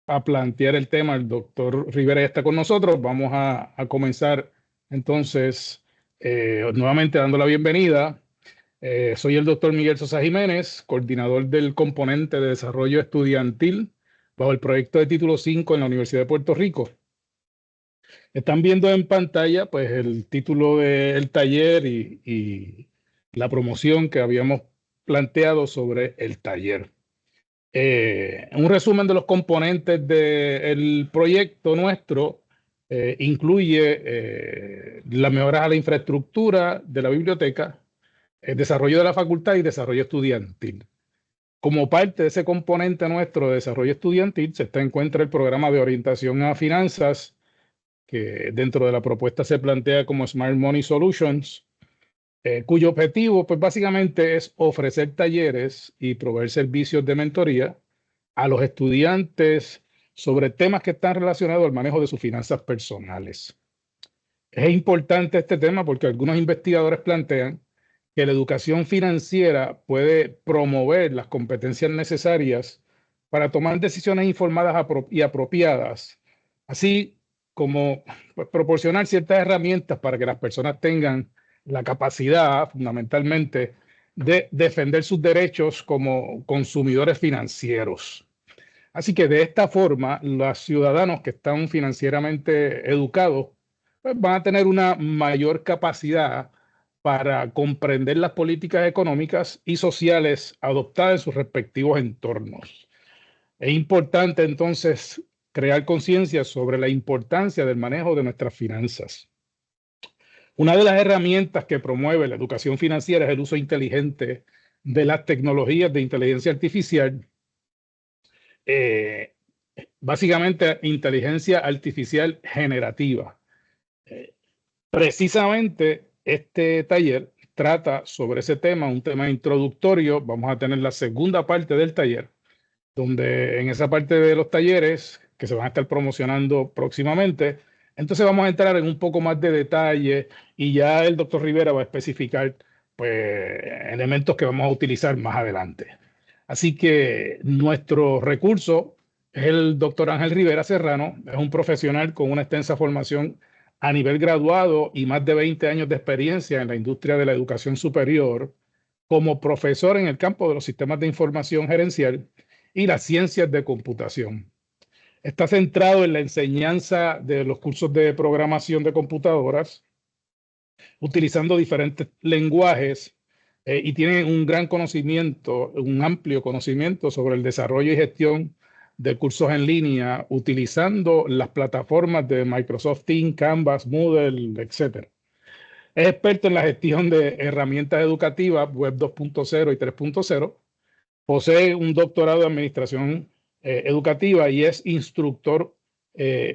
a plantear el tema. El doctor Rivera ya está con nosotros. Vamos a comenzar entonces nuevamente dando la bienvenida. Soy el doctor Miguel Sosa Jiménez, coordinador del componente de desarrollo estudiantil bajo el proyecto de Título 5 en la Universidad de Puerto Rico. Están viendo en pantalla pues el título del taller y la promoción que habíamos planteado sobre el taller. Un resumen de los componentes del proyecto nuestro incluye las mejoras a la infraestructura de la biblioteca, el desarrollo de la facultad y desarrollo estudiantil. Como parte de ese componente nuestro de desarrollo estudiantil se encuentra el programa de orientación a finanzas, que dentro de la propuesta se plantea como Smart Money Solutions, cuyo objetivo pues básicamente es ofrecer talleres y proveer servicios de mentoría a los estudiantes sobre temas que están relacionados al manejo de sus finanzas personales. Es importante este tema porque algunos investigadores plantean que la educación financiera puede promover las competencias necesarias para tomar decisiones informadas y apropiadas, así como pues, proporcionar ciertas herramientas para que las personas tengan la capacidad, fundamentalmente, de defender sus derechos como consumidores financieros. Así que de esta forma, los ciudadanos que están financieramente educados pues, van a tener una mayor capacidad para comprender las políticas económicas y sociales adoptadas en sus respectivos entornos. Es importante entonces crear conciencia sobre la importancia del manejo de nuestras finanzas. Una de las herramientas que promueve la educación financiera es el uso inteligente de las tecnologías de inteligencia artificial. Eh, Básicamente inteligencia artificial generativa. Precisamente este taller trata sobre ese tema, un tema introductorio. Vamos a tener la segunda parte del taller, donde en esa parte de los talleres que se van a estar promocionando próximamente, entonces vamos a entrar en un poco más de detalle y ya el doctor Rivera va a especificar pues, elementos que vamos a utilizar más adelante. Así que nuestro recurso es el doctor Ángel Rivera Serrano, es un profesional con una extensa formación a nivel graduado y más de 20 años de experiencia en la industria de la educación superior como profesor en el campo de los sistemas de información gerencial y las ciencias de computación. Está centrado en la enseñanza de los cursos de programación de computadoras, utilizando diferentes lenguajes y tiene un gran conocimiento, un amplio conocimiento sobre el desarrollo y gestión de cursos en línea, utilizando las plataformas de Microsoft Teams, Canvas, Moodle, etc. Es experto en la gestión de herramientas educativas Web 2.0 y 3.0. Posee un doctorado en administración educativa y es instructor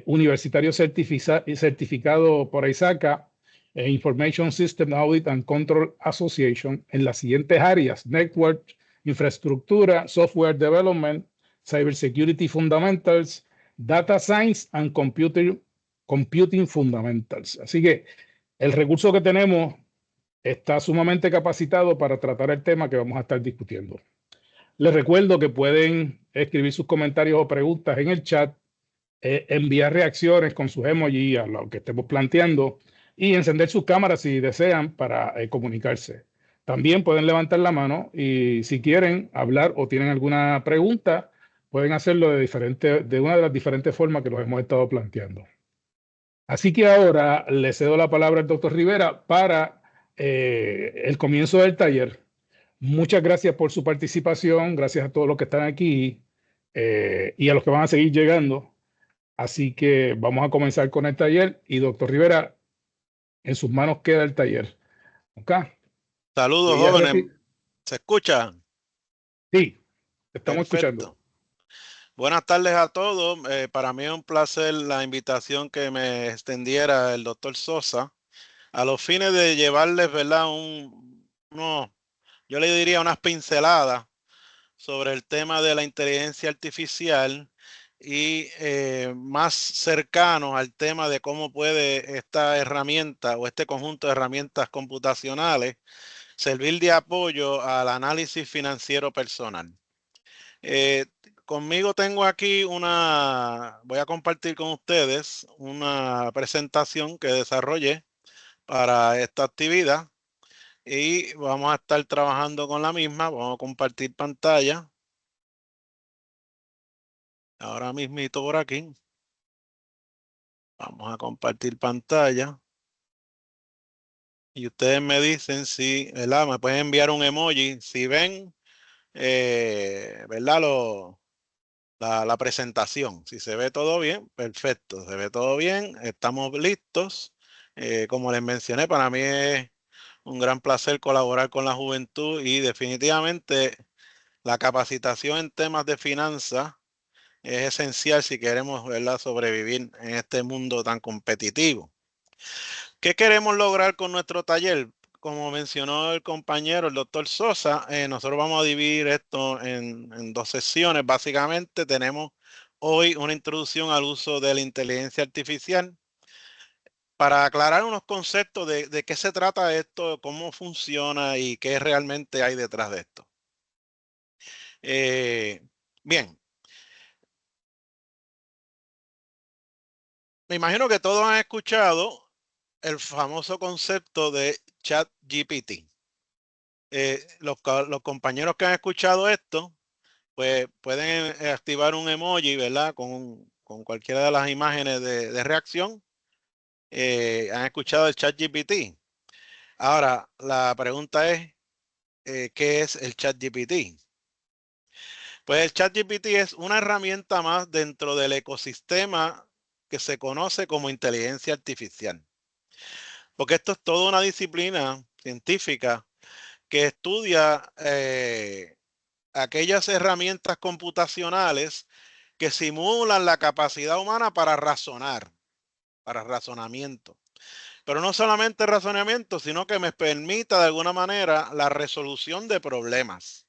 universitario certificado por ISACA, Information System Audit and Control Association, en las siguientes áreas: Network, Infraestructura, Software Development, Cybersecurity Fundamentals, Data Science and Computing Fundamentals. Así que el recurso que tenemos está sumamente capacitado para tratar el tema que vamos a estar discutiendo. Les recuerdo que pueden escribir sus comentarios o preguntas en el chat, enviar reacciones con sus emojis a lo que estemos planteando y encender sus cámaras si desean para comunicarse. También pueden levantar la mano y si quieren hablar o tienen alguna pregunta, pueden hacerlo de una de las diferentes formas que los hemos estado planteando. Así que ahora le cedo la palabra al doctor Rivera para el comienzo del taller. Muchas gracias por su participación, gracias a todos los que están aquí y a los que van a seguir llegando. Así que vamos a comenzar con el taller y doctor Rivera, en sus manos queda el taller. ¿Ok? Saludos, Voy a jóvenes. ¿Se escucha? Sí, estamos escuchando. Perfecto. Buenas tardes a todos. Para mí es un placer la invitación que me extendiera el doctor Sosa a los fines de llevarles, ¿verdad? Yo le diría unas pinceladas sobre el tema de la inteligencia artificial y más cercano al tema de cómo puede esta herramienta o este conjunto de herramientas computacionales servir de apoyo al análisis financiero personal. conmigo tengo aquí voy a compartir con ustedes una presentación que desarrollé para esta actividad y vamos a estar trabajando con la misma. Vamos a compartir pantalla. Ahora mismito por aquí. Vamos a compartir pantalla. Y ustedes me dicen si, ¿verdad? Me pueden enviar un emoji si ven, ¿verdad? La presentación. Si se ve todo bien, perfecto. Se ve todo bien, estamos listos. Como les mencioné, para mí es un gran placer colaborar con la juventud y definitivamente la capacitación en temas de finanzas es esencial si queremos, ¿verdad?, sobrevivir en este mundo tan competitivo. ¿Qué queremos lograr con nuestro taller? Como mencionó el compañero, el doctor Sosa, nosotros vamos a dividir esto en dos sesiones. Básicamente tenemos hoy una introducción al uso de la inteligencia artificial para aclarar unos conceptos de qué se trata esto, cómo funciona y qué realmente hay detrás de esto. Bien. Me imagino que todos han escuchado el famoso concepto de ChatGPT. Los compañeros que han escuchado esto, pues pueden activar un emoji, ¿verdad? Con cualquiera de las imágenes de reacción. Han escuchado el ChatGPT. Ahora, la pregunta es, ¿qué es el ChatGPT? Pues el ChatGPT es una herramienta más dentro del ecosistema que se conoce como inteligencia artificial. Porque esto es toda una disciplina científica que estudia aquellas herramientas computacionales que simulan la capacidad humana para razonar, para razonamiento. Pero no solamente razonamiento, sino que me permita de alguna manera la resolución de problemas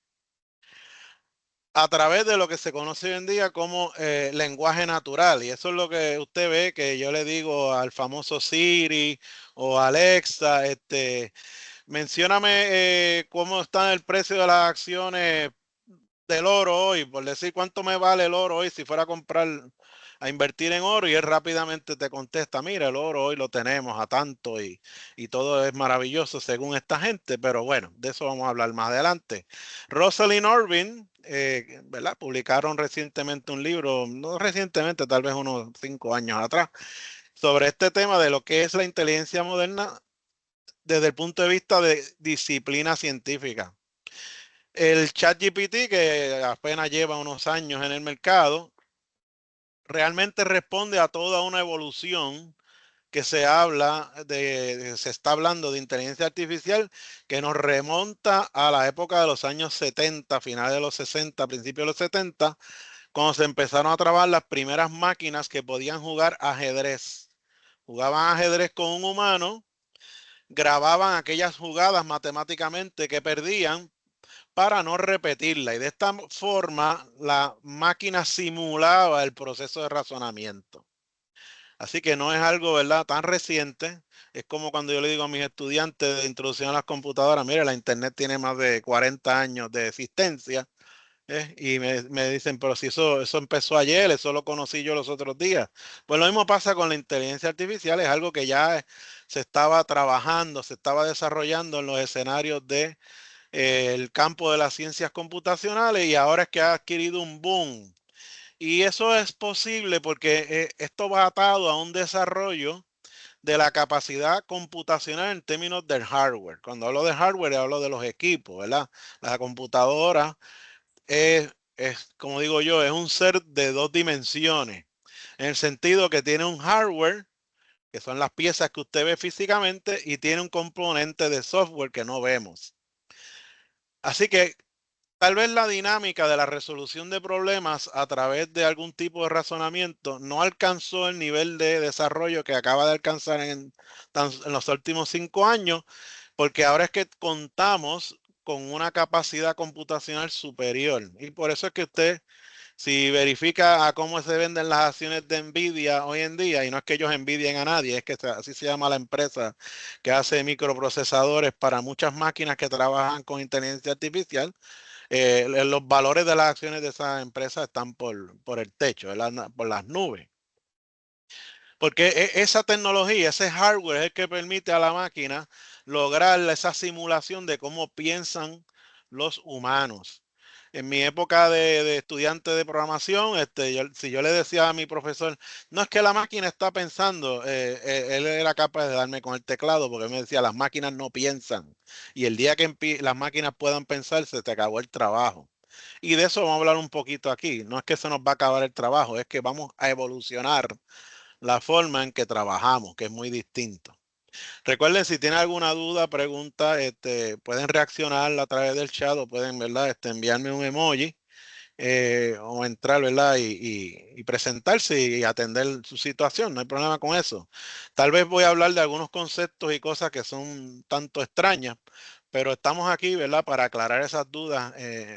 a través de lo que se conoce hoy en día como lenguaje natural. Y eso es lo que usted ve que yo le digo al famoso Siri o Alexa, mencióname cómo está el precio de las acciones del oro hoy, por decir cuánto me vale el oro hoy si fuera a comprar, a invertir en oro, y él rápidamente te contesta, mira, el oro hoy lo tenemos a tanto y todo es maravilloso según esta gente, pero bueno, de eso vamos a hablar más adelante. Rosalind Orvin, ¿verdad? Publicaron recientemente un libro, no recientemente, tal vez unos 5 años atrás, sobre este tema de lo que es la inteligencia moderna desde el punto de vista de disciplina científica. El ChatGPT, que apenas lleva unos años en el mercado, realmente responde a toda una evolución que se está hablando de inteligencia artificial que nos remonta a la época de los años 70, finales de los 60, principios de los 70, cuando se empezaron a trabajar las primeras máquinas que podían jugar ajedrez. Jugaban ajedrez con un humano, grababan aquellas jugadas matemáticamente que perdían para no repetirla, y de esta forma la máquina simulaba el proceso de razonamiento. Así que no es algo, ¿verdad?, tan reciente. Es como cuando yo le digo a mis estudiantes de introducción a las computadoras, mire, la internet tiene más de 40 años de existencia, y me dicen, pero si eso empezó ayer, eso lo conocí yo los otros días. Pues lo mismo pasa con la inteligencia artificial, es algo que ya se estaba trabajando, se estaba desarrollando en los escenarios de el campo de las ciencias computacionales, y ahora es que ha adquirido un boom. Y eso es posible porque esto va atado a un desarrollo de la capacidad computacional en términos del hardware. Cuando hablo de hardware, hablo de los equipos, ¿verdad? La computadora como digo yo, es un ser de dos dimensiones, en el sentido que tiene un hardware, que son las piezas que usted ve físicamente, y tiene un componente de software que no vemos. Así que tal vez la dinámica de la resolución de problemas a través de algún tipo de razonamiento no alcanzó el nivel de desarrollo que acaba de alcanzar en los últimos 5 años, porque ahora es que contamos con una capacidad computacional superior. Y por eso es que usted, si verifica a cómo se venden las acciones de Nvidia hoy en día, y no es que ellos envidien a nadie, es que así se llama la empresa que hace microprocesadores para muchas máquinas que trabajan con inteligencia artificial, los valores de las acciones de esas empresas están por el techo, por las nubes. Porque esa tecnología, ese hardware es el que permite a la máquina lograr esa simulación de cómo piensan los humanos. En mi época de estudiante de programación, si yo le decía a mi profesor, no es que la máquina está pensando, él era capaz de darme con el teclado porque él me decía, las máquinas no piensan. Y el día que las máquinas puedan pensar, se te acabó el trabajo. Y de eso vamos a hablar un poquito aquí. No es que se nos va a acabar el trabajo, es que vamos a evolucionar la forma en que trabajamos, que es muy distinto. Recuerden, si tienen alguna duda, pregunta, pueden reaccionar a través del chat o pueden, ¿verdad? Enviarme un emoji o entrar, ¿verdad? Y presentarse y atender su situación. No hay problema con eso. Tal vez voy a hablar de algunos conceptos y cosas que son tanto extrañas, pero estamos aquí, ¿verdad? Para aclarar esas dudas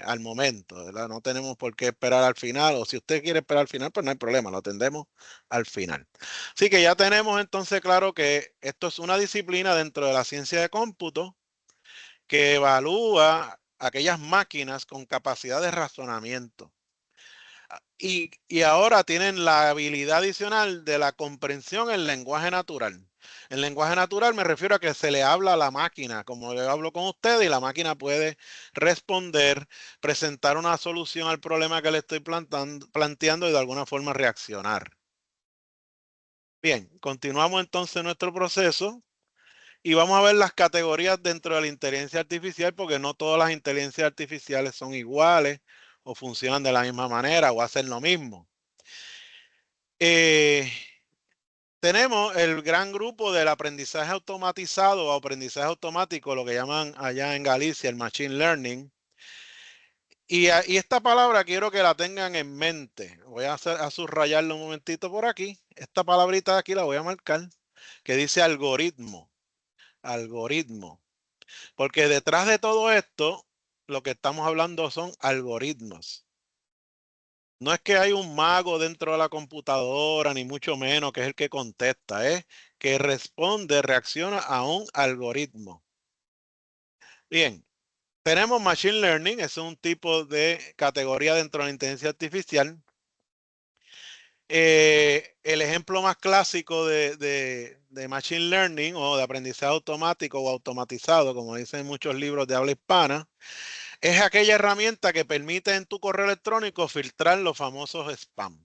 al momento, ¿verdad? No tenemos por qué esperar al final, o si usted quiere esperar al final, pues no hay problema, lo atendemos al final. Así que ya tenemos entonces claro que esto es una disciplina dentro de la ciencia de cómputo que evalúa aquellas máquinas con capacidad de razonamiento. Y ahora tienen la habilidad adicional de la comprensión en lenguaje natural. En lenguaje natural me refiero a que se le habla a la máquina, como yo hablo con usted, y la máquina puede responder, presentar una solución al problema que le estoy planteando y de alguna forma reaccionar. Bien, continuamos entonces nuestro proceso. Y vamos a ver las categorías dentro de la inteligencia artificial, porque no todas las inteligencias artificiales son iguales o funcionan de la misma manera o hacen lo mismo. Tenemos el gran grupo del aprendizaje automatizado o aprendizaje automático, lo que llaman allá en Galicia el machine learning. Y esta palabra quiero que la tengan en mente. Voy a subrayarlo un momentito por aquí. Esta palabrita de aquí la voy a marcar, que dice algoritmo. Algoritmo. Porque detrás de todo esto, lo que estamos hablando son algoritmos. No es que hay un mago dentro de la computadora, ni mucho menos, que es el que contesta, es que responde, reacciona a un algoritmo. Bien, tenemos Machine Learning, es un tipo de categoría dentro de la inteligencia artificial. El ejemplo más clásico de Machine Learning o de aprendizaje automático o automatizado, como dicen muchos libros de habla hispana, es aquella herramienta que permite en tu correo electrónico filtrar los famosos spam.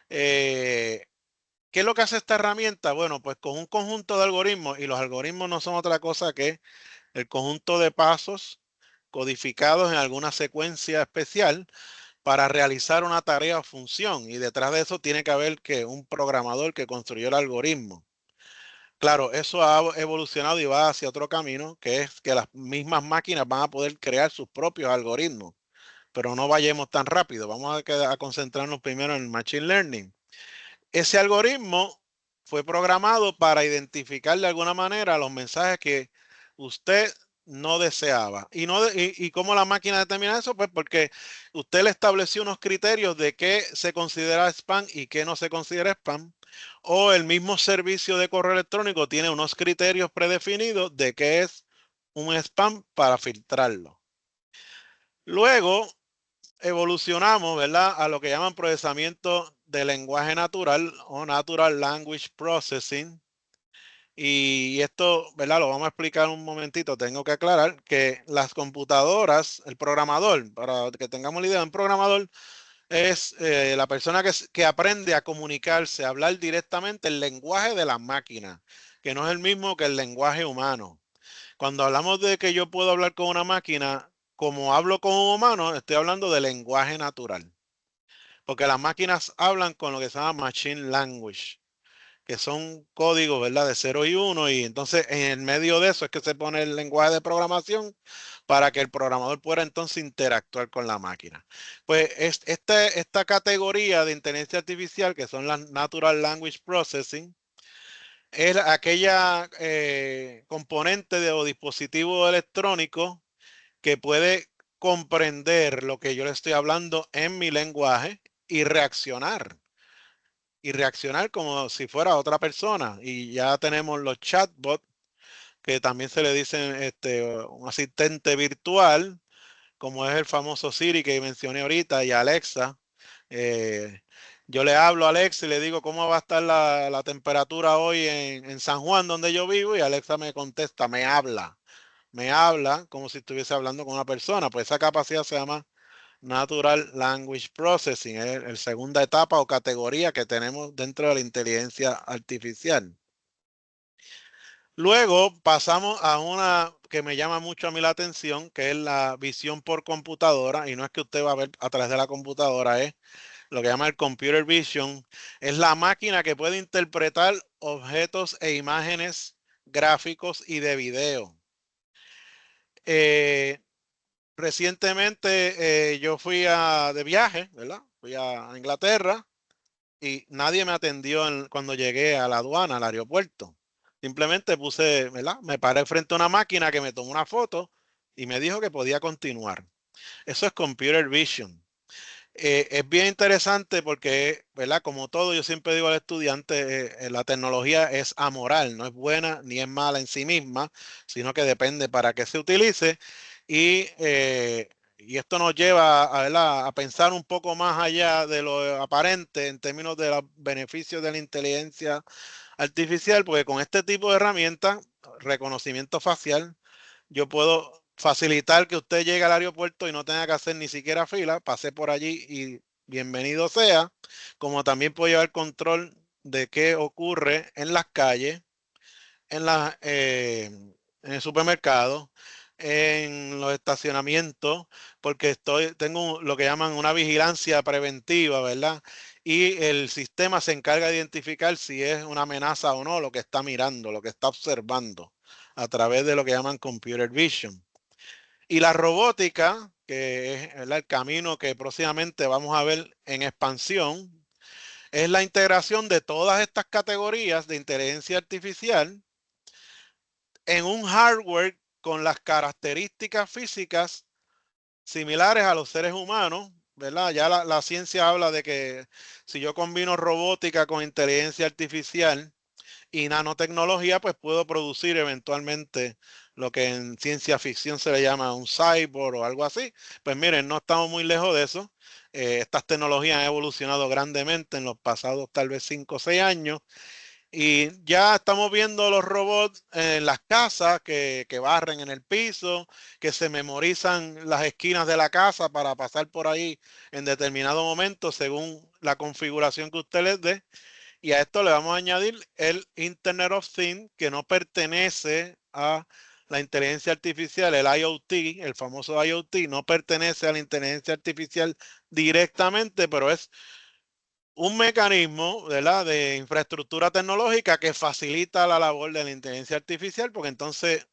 ¿Qué es lo que hace esta herramienta? Bueno, pues con un conjunto de algoritmos, y los algoritmos no son otra cosa que el conjunto de pasos codificados en alguna secuencia especial para realizar una tarea o función. Y detrás de eso tiene que haber que un programador que construyó el algoritmo. Claro, eso ha evolucionado y va hacia otro camino, que es que las mismas máquinas van a poder crear sus propios algoritmos. Pero no vayamos tan rápido. Vamos a concentrarnos primero en el Machine Learning. Ese algoritmo fue programado para identificar de alguna manera los mensajes que usted no deseaba. ¿Y cómo la máquina determina eso? Pues porque usted le estableció unos criterios de qué se considera spam y qué no se considera spam. O el mismo servicio de correo electrónico tiene unos criterios predefinidos de qué es un spam para filtrarlo. Luego evolucionamos, ¿verdad? A lo que llaman procesamiento de lenguaje natural o Natural Language Processing. Y esto, ¿verdad? Lo vamos a explicar un momentito. Tengo que aclarar que las computadoras, el programador, para que tengamos la idea, un programador es la persona que aprende a comunicarse, a hablar directamente el lenguaje de la máquina, que no es el mismo que el lenguaje humano. Cuando hablamos de que yo puedo hablar con una máquina, como hablo con un humano, estoy hablando de lenguaje natural. Porque las máquinas hablan con lo que se llama machine language, que son códigos, ¿verdad? De 0 y 1. Y entonces en el medio de eso es que se pone el lenguaje de programación para que el programador pueda entonces interactuar con la máquina. Pues esta categoría de inteligencia artificial, que son las Natural Language Processing, es aquella componente o dispositivo electrónico que puede comprender lo que yo le estoy hablando en mi lenguaje y reaccionar. Y reaccionar como si fuera otra persona. Y ya tenemos los chatbots, que también se le dicen un asistente virtual, como es el famoso Siri que mencioné ahorita y Alexa. Yo le hablo a Alexa y le digo cómo va a estar la temperatura hoy en San Juan, donde yo vivo, y Alexa me contesta, me habla como si estuviese hablando con una persona. Pues esa capacidad se llama Natural Language Processing, es la segunda etapa o categoría que tenemos dentro de la inteligencia artificial. Luego pasamos a una que me llama mucho a mí la atención, que es la visión por computadora, y no es que usted va a ver a través de la computadora, es lo que llama el computer vision. Es la máquina que puede interpretar objetos e imágenes gráficos y de video. Recientemente yo fui de viaje, ¿verdad? Fui a Inglaterra y nadie me atendió cuando llegué a la aduana, al aeropuerto. Simplemente puse, ¿verdad? Me paré frente a una máquina que me tomó una foto y me dijo que podía continuar. Eso es computer vision. Es bien interesante porque, ¿verdad? Como todo, yo siempre digo al estudiante, la tecnología es amoral, no es buena ni es mala en sí misma, sino que depende para qué se utilice. Y esto nos lleva ¿verdad? A pensar un poco más allá de lo aparente en términos de los beneficios de la inteligencia artificial, porque con este tipo de herramientas, reconocimiento facial, yo puedo facilitar que usted llegue al aeropuerto y no tenga que hacer ni siquiera fila, pase por allí y bienvenido sea, como también puedo llevar control de qué ocurre en las calles, en el supermercado, en los estacionamientos, porque tengo lo que llaman una vigilancia preventiva, ¿verdad? Y el sistema se encarga de identificar si es una amenaza o no lo que está mirando, lo que está observando a través de lo que llaman computer vision. Y la robótica, que es, ¿verdad?, el camino que próximamente vamos a ver en expansión, es la integración de todas estas categorías de inteligencia artificial en un hardware con las características físicas similares a los seres humanos, ¿verdad? Ya la ciencia habla de que si yo combino robótica con inteligencia artificial y nanotecnología, pues puedo producir eventualmente lo que en ciencia ficción se le llama un cyborg o algo así. Pues miren, no estamos muy lejos de eso. Estas tecnologías han evolucionado grandemente en los pasados tal vez 5 o 6 años. Y ya estamos viendo los robots en las casas que barren en el piso, que se memorizan las esquinas de la casa para pasar por ahí en determinado momento según la configuración que usted les dé. Y a esto le vamos a añadir el Internet of Things, que no pertenece a la inteligencia artificial, el IoT, el famoso IoT, no pertenece a la inteligencia artificial directamente, pero es un mecanismo, ¿verdad?, de infraestructura tecnológica que facilita la labor de la inteligencia artificial, porque entonces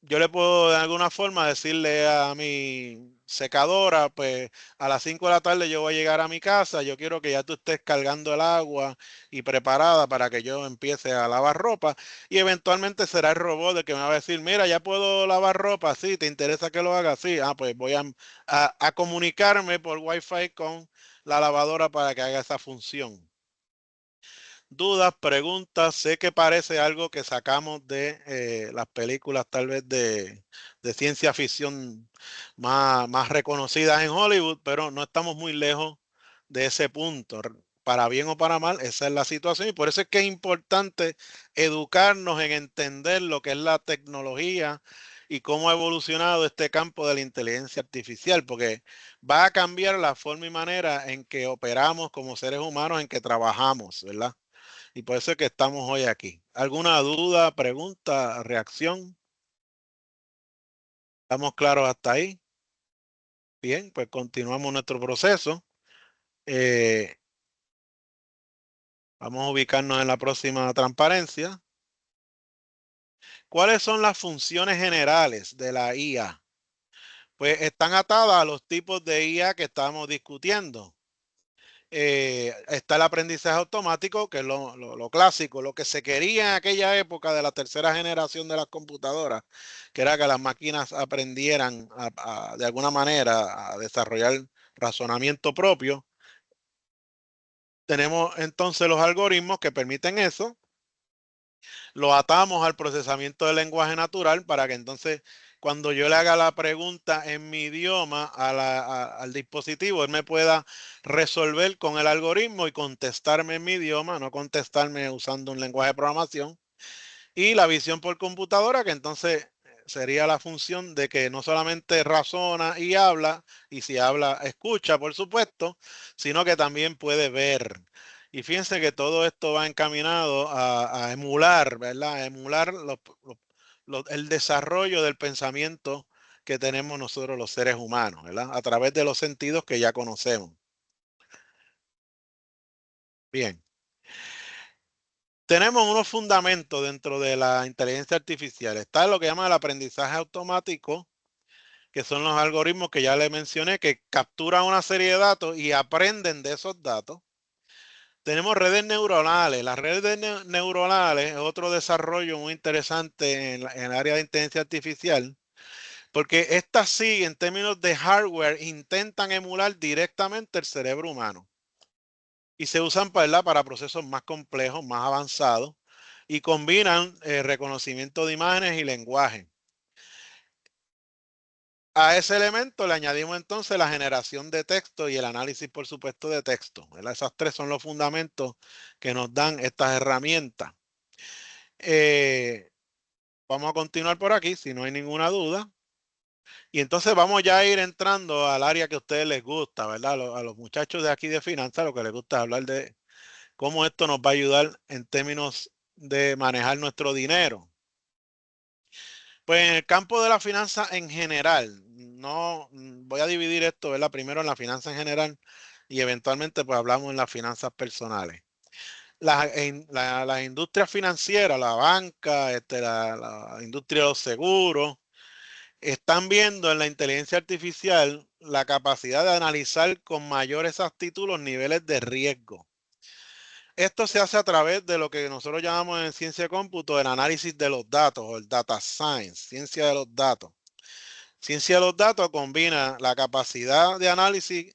yo le puedo de alguna forma decirle a mi secadora, pues a las 5 de la tarde yo voy a llegar a mi casa, yo quiero que ya tú estés cargando el agua y preparada para que yo empiece a lavar ropa, y eventualmente será el robot el que me va a decir, mira, ya puedo lavar ropa, sí, ¿te interesa que lo haga? Sí, pues voy a comunicarme por Wi-Fi con la lavadora para que haga esa función. Dudas, preguntas, sé que parece algo que sacamos de las películas tal vez de ciencia ficción más reconocidas en Hollywood, pero no estamos muy lejos de ese punto. Para bien o para mal, esa es la situación y por eso es que es importante educarnos en entender lo que es la tecnología y cómo ha evolucionado este campo de la inteligencia artificial, porque va a cambiar la forma y manera en que operamos como seres humanos, en que trabajamos, ¿verdad? Y por eso es que estamos hoy aquí. ¿Alguna duda, pregunta, reacción? ¿Estamos claros hasta ahí? Bien, pues continuamos nuestro proceso. Eh, Vamos a ubicarnos en la próxima transparencia. ¿Cuáles son las funciones generales de la IA? Pues están atadas a los tipos de IA que estamos discutiendo. Está el aprendizaje automático, que es lo clásico, lo que se quería en aquella época de la tercera generación de las computadoras, que era que las máquinas aprendieran de alguna manera a desarrollar razonamiento propio. Tenemos entonces los algoritmos que permiten eso, lo atamos al procesamiento del lenguaje natural para que entonces cuando yo le haga la pregunta en mi idioma al dispositivo, él me pueda resolver con el algoritmo y contestarme en mi idioma, no contestarme usando un lenguaje de programación. Y la visión por computadora, que entonces sería la función de que no solamente razona y habla, y si habla, escucha, por supuesto, sino que también puede ver. Y fíjense que todo esto va encaminado a emular, ¿verdad? A emular el desarrollo del pensamiento que tenemos nosotros los seres humanos, ¿verdad? A través de los sentidos que ya conocemos. Bien. Tenemos unos fundamentos dentro de la inteligencia artificial. Está lo que llama el aprendizaje automático, que son los algoritmos que ya le mencioné, que capturan una serie de datos y aprenden de esos datos. Tenemos redes neuronales. Las redes neuronales es otro desarrollo muy interesante en el área de inteligencia artificial, porque estas sí, en términos de hardware, intentan emular directamente el cerebro humano y se usan para procesos más complejos, más avanzados, y combinan reconocimiento de imágenes y lenguaje. A ese elemento le añadimos entonces la generación de texto y el análisis, por supuesto, de texto, ¿verdad? Esas tres son los fundamentos que nos dan estas herramientas. Vamos a continuar por aquí, si no hay ninguna duda. Y entonces vamos ya a ir entrando al área que a ustedes les gusta, ¿verdad? A los muchachos de aquí de finanzas, lo que les gusta es hablar de cómo esto nos va a ayudar en términos de manejar nuestro dinero. Pues en el campo de la finanza en general, no voy a dividir esto, ¿verdad? Primero en la finanza en general y eventualmente pues hablamos en las finanzas personales. Las industrias financieras, la banca, la industria de los seguros, están viendo en la inteligencia artificial la capacidad de analizar con mayor exactitud los niveles de riesgo. Esto se hace a través de lo que nosotros llamamos en ciencia de cómputo el análisis de los datos o el data science, ciencia de los datos. Ciencia de los datos combina la capacidad de análisis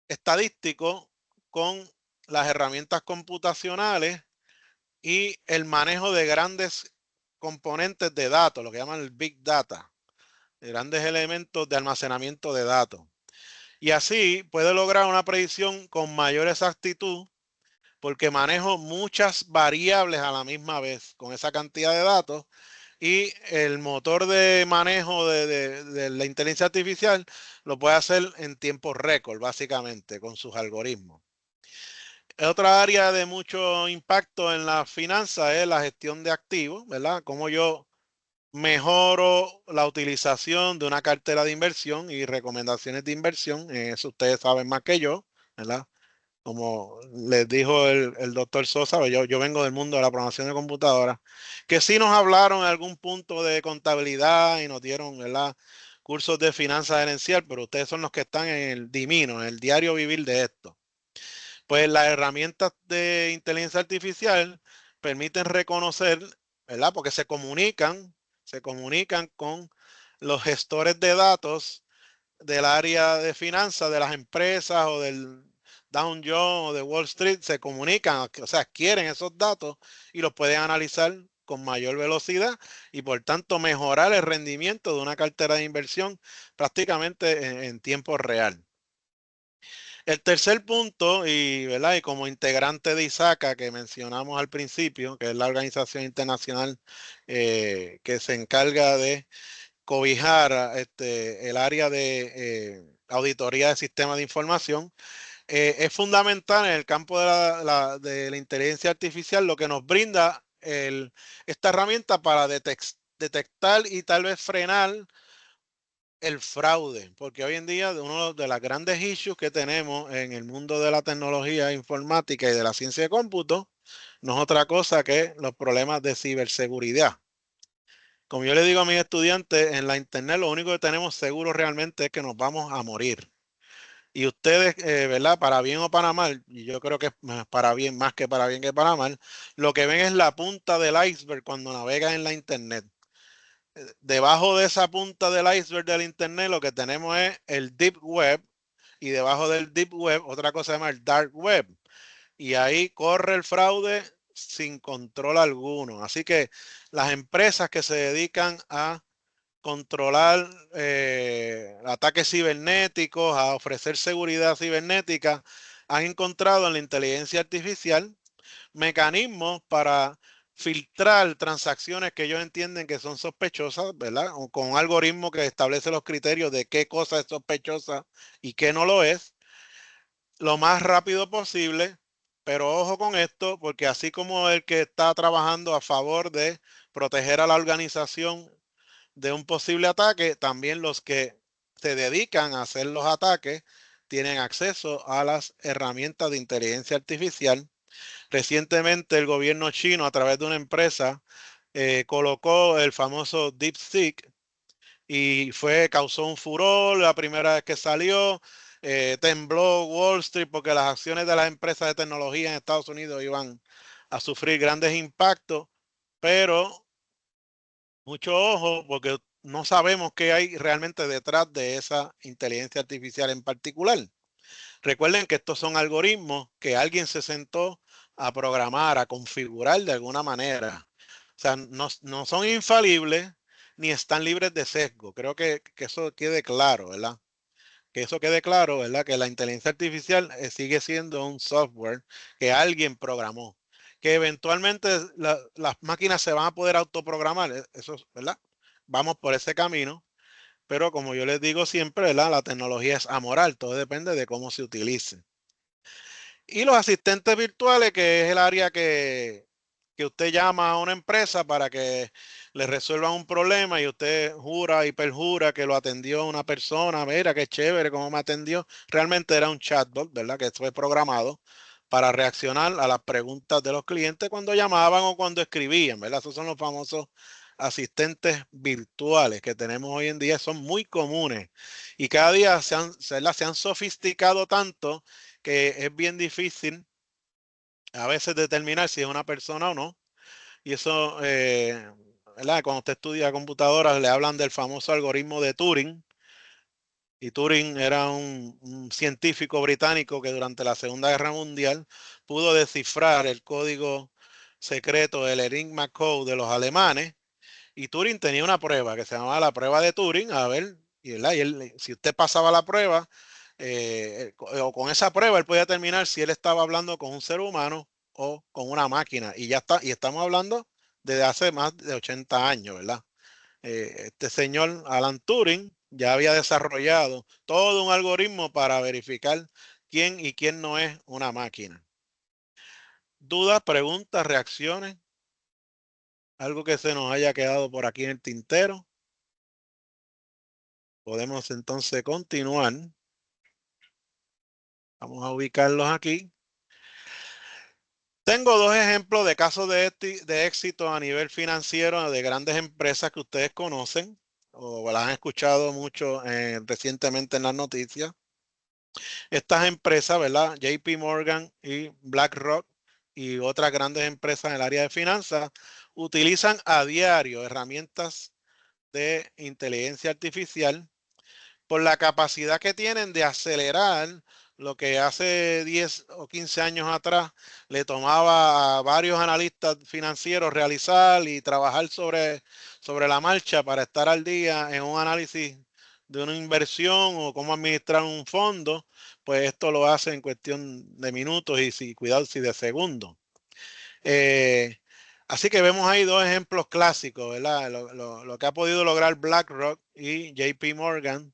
estadístico con las herramientas computacionales y el manejo de grandes componentes de datos, lo que llaman el Big Data, grandes elementos de almacenamiento de datos. Y así puede lograr una predicción con mayor exactitud porque manejo muchas variables a la misma vez con esa cantidad de datos y el motor de manejo de la inteligencia artificial lo puede hacer en tiempo récord, básicamente, con sus algoritmos. Otra área de mucho impacto en la finanza es la gestión de activos, ¿verdad? Cómo yo mejoro la utilización de una cartera de inversión y recomendaciones de inversión. Eso ustedes saben más que yo, ¿verdad? Como les dijo el doctor Sosa, yo vengo del mundo de la programación de computadoras, que sí nos hablaron en algún punto de contabilidad y nos dieron, ¿verdad?, cursos de finanzas gerencial, pero ustedes son los que están en el DIMINO, en el diario vivir de esto. Pues las herramientas de inteligencia artificial permiten reconocer, ¿verdad?, porque se comunican con los gestores de datos del área de finanzas de las empresas o del Dow Jones o de Wall Street, se comunican, o sea, adquieren esos datos y los pueden analizar con mayor velocidad y por tanto mejorar el rendimiento de una cartera de inversión prácticamente en tiempo real. El tercer punto, ¿verdad? Y como integrante de ISACA que mencionamos al principio, que es la organización internacional que se encarga de cobijar el área de auditoría de sistemas de información, es fundamental en el campo de la inteligencia artificial lo que nos brinda esta herramienta para detectar y tal vez frenar el fraude, porque hoy en día uno de los grandes issues que tenemos en el mundo de la tecnología informática y de la ciencia de cómputo no es otra cosa que los problemas de ciberseguridad. Como yo le digo a mis estudiantes, en la internet lo único que tenemos seguro realmente es que nos vamos a morir. Y ustedes, ¿verdad? Para bien o para mal, y yo creo que es para bien, más que para bien que para mal, lo que ven es la punta del iceberg cuando navegan en la internet. Debajo de esa punta del iceberg del internet lo que tenemos es el deep web y debajo del deep web otra cosa se llama el dark web. Y ahí corre el fraude sin control alguno. Así que las empresas que se dedican a controlar ataques cibernéticos, a ofrecer seguridad cibernética, han encontrado en la inteligencia artificial mecanismos para filtrar transacciones que ellos entienden que son sospechosas, ¿verdad? O con un algoritmo que establece los criterios de qué cosa es sospechosa y qué no lo es, lo más rápido posible. Pero ojo con esto, porque así como el que está trabajando a favor de proteger a la organización de un posible ataque, también los que se dedican a hacer los ataques tienen acceso a las herramientas de inteligencia artificial. Recientemente el gobierno chino, a través de una empresa, colocó el famoso DeepSeek y causó un furor la primera vez que salió. Tembló Wall Street porque las acciones de las empresas de tecnología en Estados Unidos iban a sufrir grandes impactos, pero mucho ojo porque no sabemos qué hay realmente detrás de esa inteligencia artificial en particular. Recuerden que estos son algoritmos que alguien se sentó a programar, a configurar de alguna manera. O sea, no son infalibles ni están libres de sesgo. Creo que eso quede claro, ¿verdad? Que eso quede claro, ¿verdad? Que la inteligencia artificial sigue siendo un software que alguien programó. Que eventualmente las máquinas se van a poder autoprogramar. Eso, ¿verdad? Vamos por ese camino. Pero como yo les digo siempre, ¿verdad? La tecnología es amoral. Todo depende de cómo se utilice. Y los asistentes virtuales, que es el área que usted llama a una empresa para que le resuelvan un problema y usted jura y perjura que lo atendió una persona. Mira, qué chévere cómo me atendió. Realmente era un chatbot, ¿verdad? Que fue programado para reaccionar a las preguntas de los clientes cuando llamaban o cuando escribían, ¿verdad? Esos son los famosos asistentes virtuales que tenemos hoy en día. Son muy comunes y cada día se han sofisticado tanto que es bien difícil a veces determinar si es una persona o no. Y eso, ¿verdad? Cuando usted estudia computadoras, le hablan del famoso algoritmo de Turing. Y Turing era un científico británico que durante la Segunda Guerra Mundial pudo descifrar el código secreto, el Enigma Code de los alemanes. Y Turing tenía una prueba que se llamaba la prueba de Turing. A ver, si usted pasaba la prueba, o con esa prueba, él podía determinar si él estaba hablando con un ser humano o con una máquina. Y ya está, y estamos hablando desde hace más de 80 años, ¿verdad? Este señor Alan Turing ya había desarrollado todo un algoritmo para verificar quién y quién no es una máquina. Dudas, preguntas, reacciones, algo que se nos haya quedado por aquí en el tintero. Podemos entonces continuar. Vamos a ubicarlos aquí. Tengo dos ejemplos de casos de éxito a nivel financiero de grandes empresas que ustedes conocen o las han escuchado mucho recientemente en las noticias. Estas empresas, ¿verdad? JP Morgan y BlackRock y otras grandes empresas en el área de finanzas utilizan a diario herramientas de inteligencia artificial por la capacidad que tienen de acelerar lo que hace 10 o 15 años atrás le tomaba a varios analistas financieros realizar y trabajar sobre la marcha para estar al día en un análisis de una inversión o cómo administrar un fondo, pues esto lo hace en cuestión de minutos y si cuidado si de segundos. Así que vemos ahí dos ejemplos clásicos, ¿verdad? Lo que ha podido lograr BlackRock y JP Morgan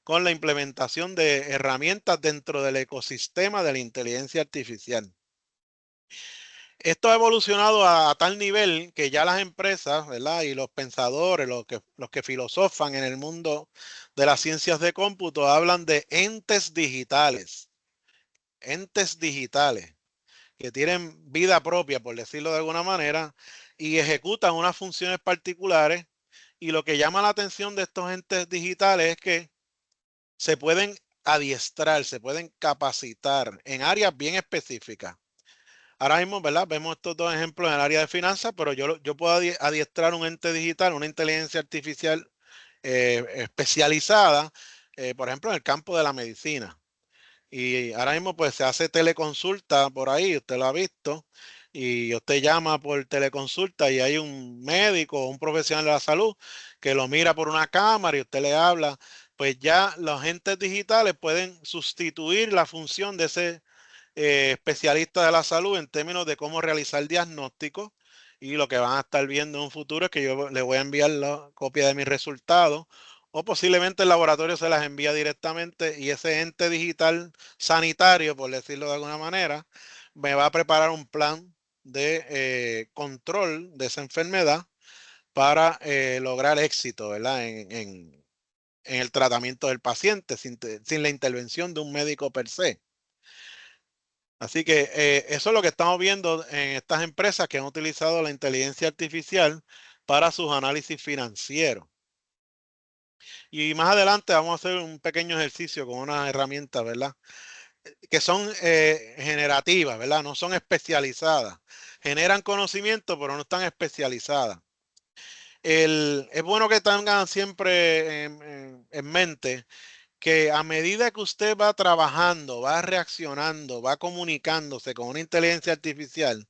con la implementación de herramientas dentro del ecosistema de la inteligencia artificial. Esto ha evolucionado a tal nivel que ya las empresas, ¿verdad? Y los pensadores, los que filosofan en el mundo de las ciencias de cómputo, hablan de entes digitales que tienen vida propia, por decirlo de alguna manera, y ejecutan unas funciones particulares. Y lo que llama la atención de estos entes digitales es que se pueden adiestrar, se pueden capacitar en áreas bien específicas. Ahora mismo, ¿verdad? Vemos estos dos ejemplos en el área de finanzas, pero yo puedo adiestrar un ente digital, una inteligencia artificial especializada, por ejemplo, en el campo de la medicina. Y ahora mismo pues se hace teleconsulta por ahí, usted lo ha visto, y usted llama por teleconsulta y hay un médico o un profesional de la salud que lo mira por una cámara y usted le habla, pues ya los agentes digitales pueden sustituir la función de ese especialista de la salud en términos de cómo realizar diagnósticos. Y lo que van a estar viendo en un futuro es que yo le voy a enviar la copia de mis resultados o posiblemente el laboratorio se las envía directamente y ese ente digital sanitario, por decirlo de alguna manera, me va a preparar un plan de control de esa enfermedad para lograr éxito, ¿verdad? En el tratamiento del paciente sin la intervención de un médico per se. Así que eso es lo que estamos viendo en estas empresas que han utilizado la inteligencia artificial para sus análisis financieros. Y más adelante vamos a hacer un pequeño ejercicio con unas herramientas, ¿verdad? Que son generativas, ¿verdad? No son especializadas. Generan conocimiento, pero no están especializadas. Es bueno que tengan siempre en mente que a medida que usted va trabajando, va reaccionando, va comunicándose con una inteligencia artificial,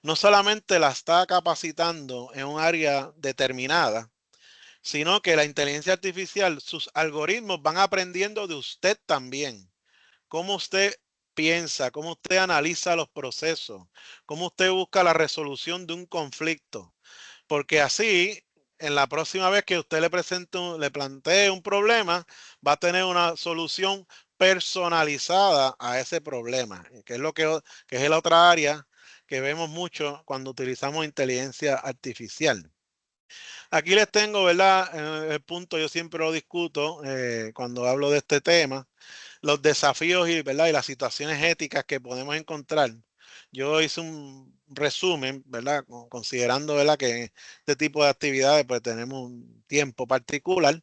no solamente la está capacitando en un área determinada, sino que la inteligencia artificial, sus algoritmos van aprendiendo de usted también. Cómo usted piensa, cómo usted analiza los procesos, cómo usted busca la resolución de un conflicto. Porque así, en la próxima vez que usted le plantee un problema, va a tener una solución personalizada a ese problema, que es que es la otra área que vemos mucho cuando utilizamos inteligencia artificial. Aquí les tengo, ¿verdad? El punto yo siempre lo discuto cuando hablo de este tema, los desafíos y, ¿verdad? Y las situaciones éticas que podemos encontrar. Yo hice un resumen, ¿verdad? Considerando, ¿verdad? Que este tipo de actividades pues tenemos un tiempo particular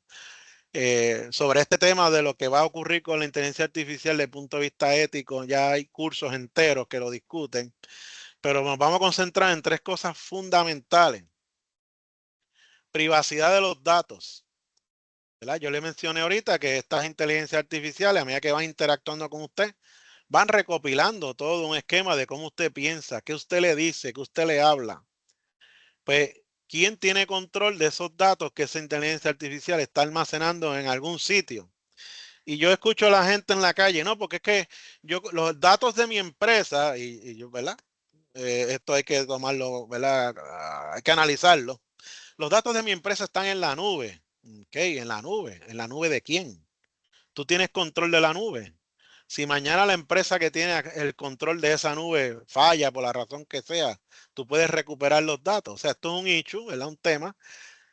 sobre este tema de lo que va a ocurrir con la inteligencia artificial desde el punto de vista ético. Ya hay cursos enteros que lo discuten, pero nos vamos a concentrar en tres cosas fundamentales. Privacidad de los datos, ¿verdad? Yo le mencioné ahorita que estas inteligencias artificiales, a medida que van interactuando con usted, van recopilando todo un esquema de cómo usted piensa, qué usted le dice, qué usted le habla. Pues, ¿quién tiene control de esos datos que esa inteligencia artificial está almacenando en algún sitio? Y yo escucho a la gente en la calle, no, porque es que los datos de mi empresa, y yo, ¿verdad? Esto hay que tomarlo, ¿verdad? Hay que analizarlo. Los datos de mi empresa están en la nube. Ok, en la nube. ¿En la nube de quién? Tú tienes control de la nube. Si mañana la empresa que tiene el control de esa nube falla por la razón que sea, tú puedes recuperar los datos. O sea, esto es un issue, ¿verdad? Un tema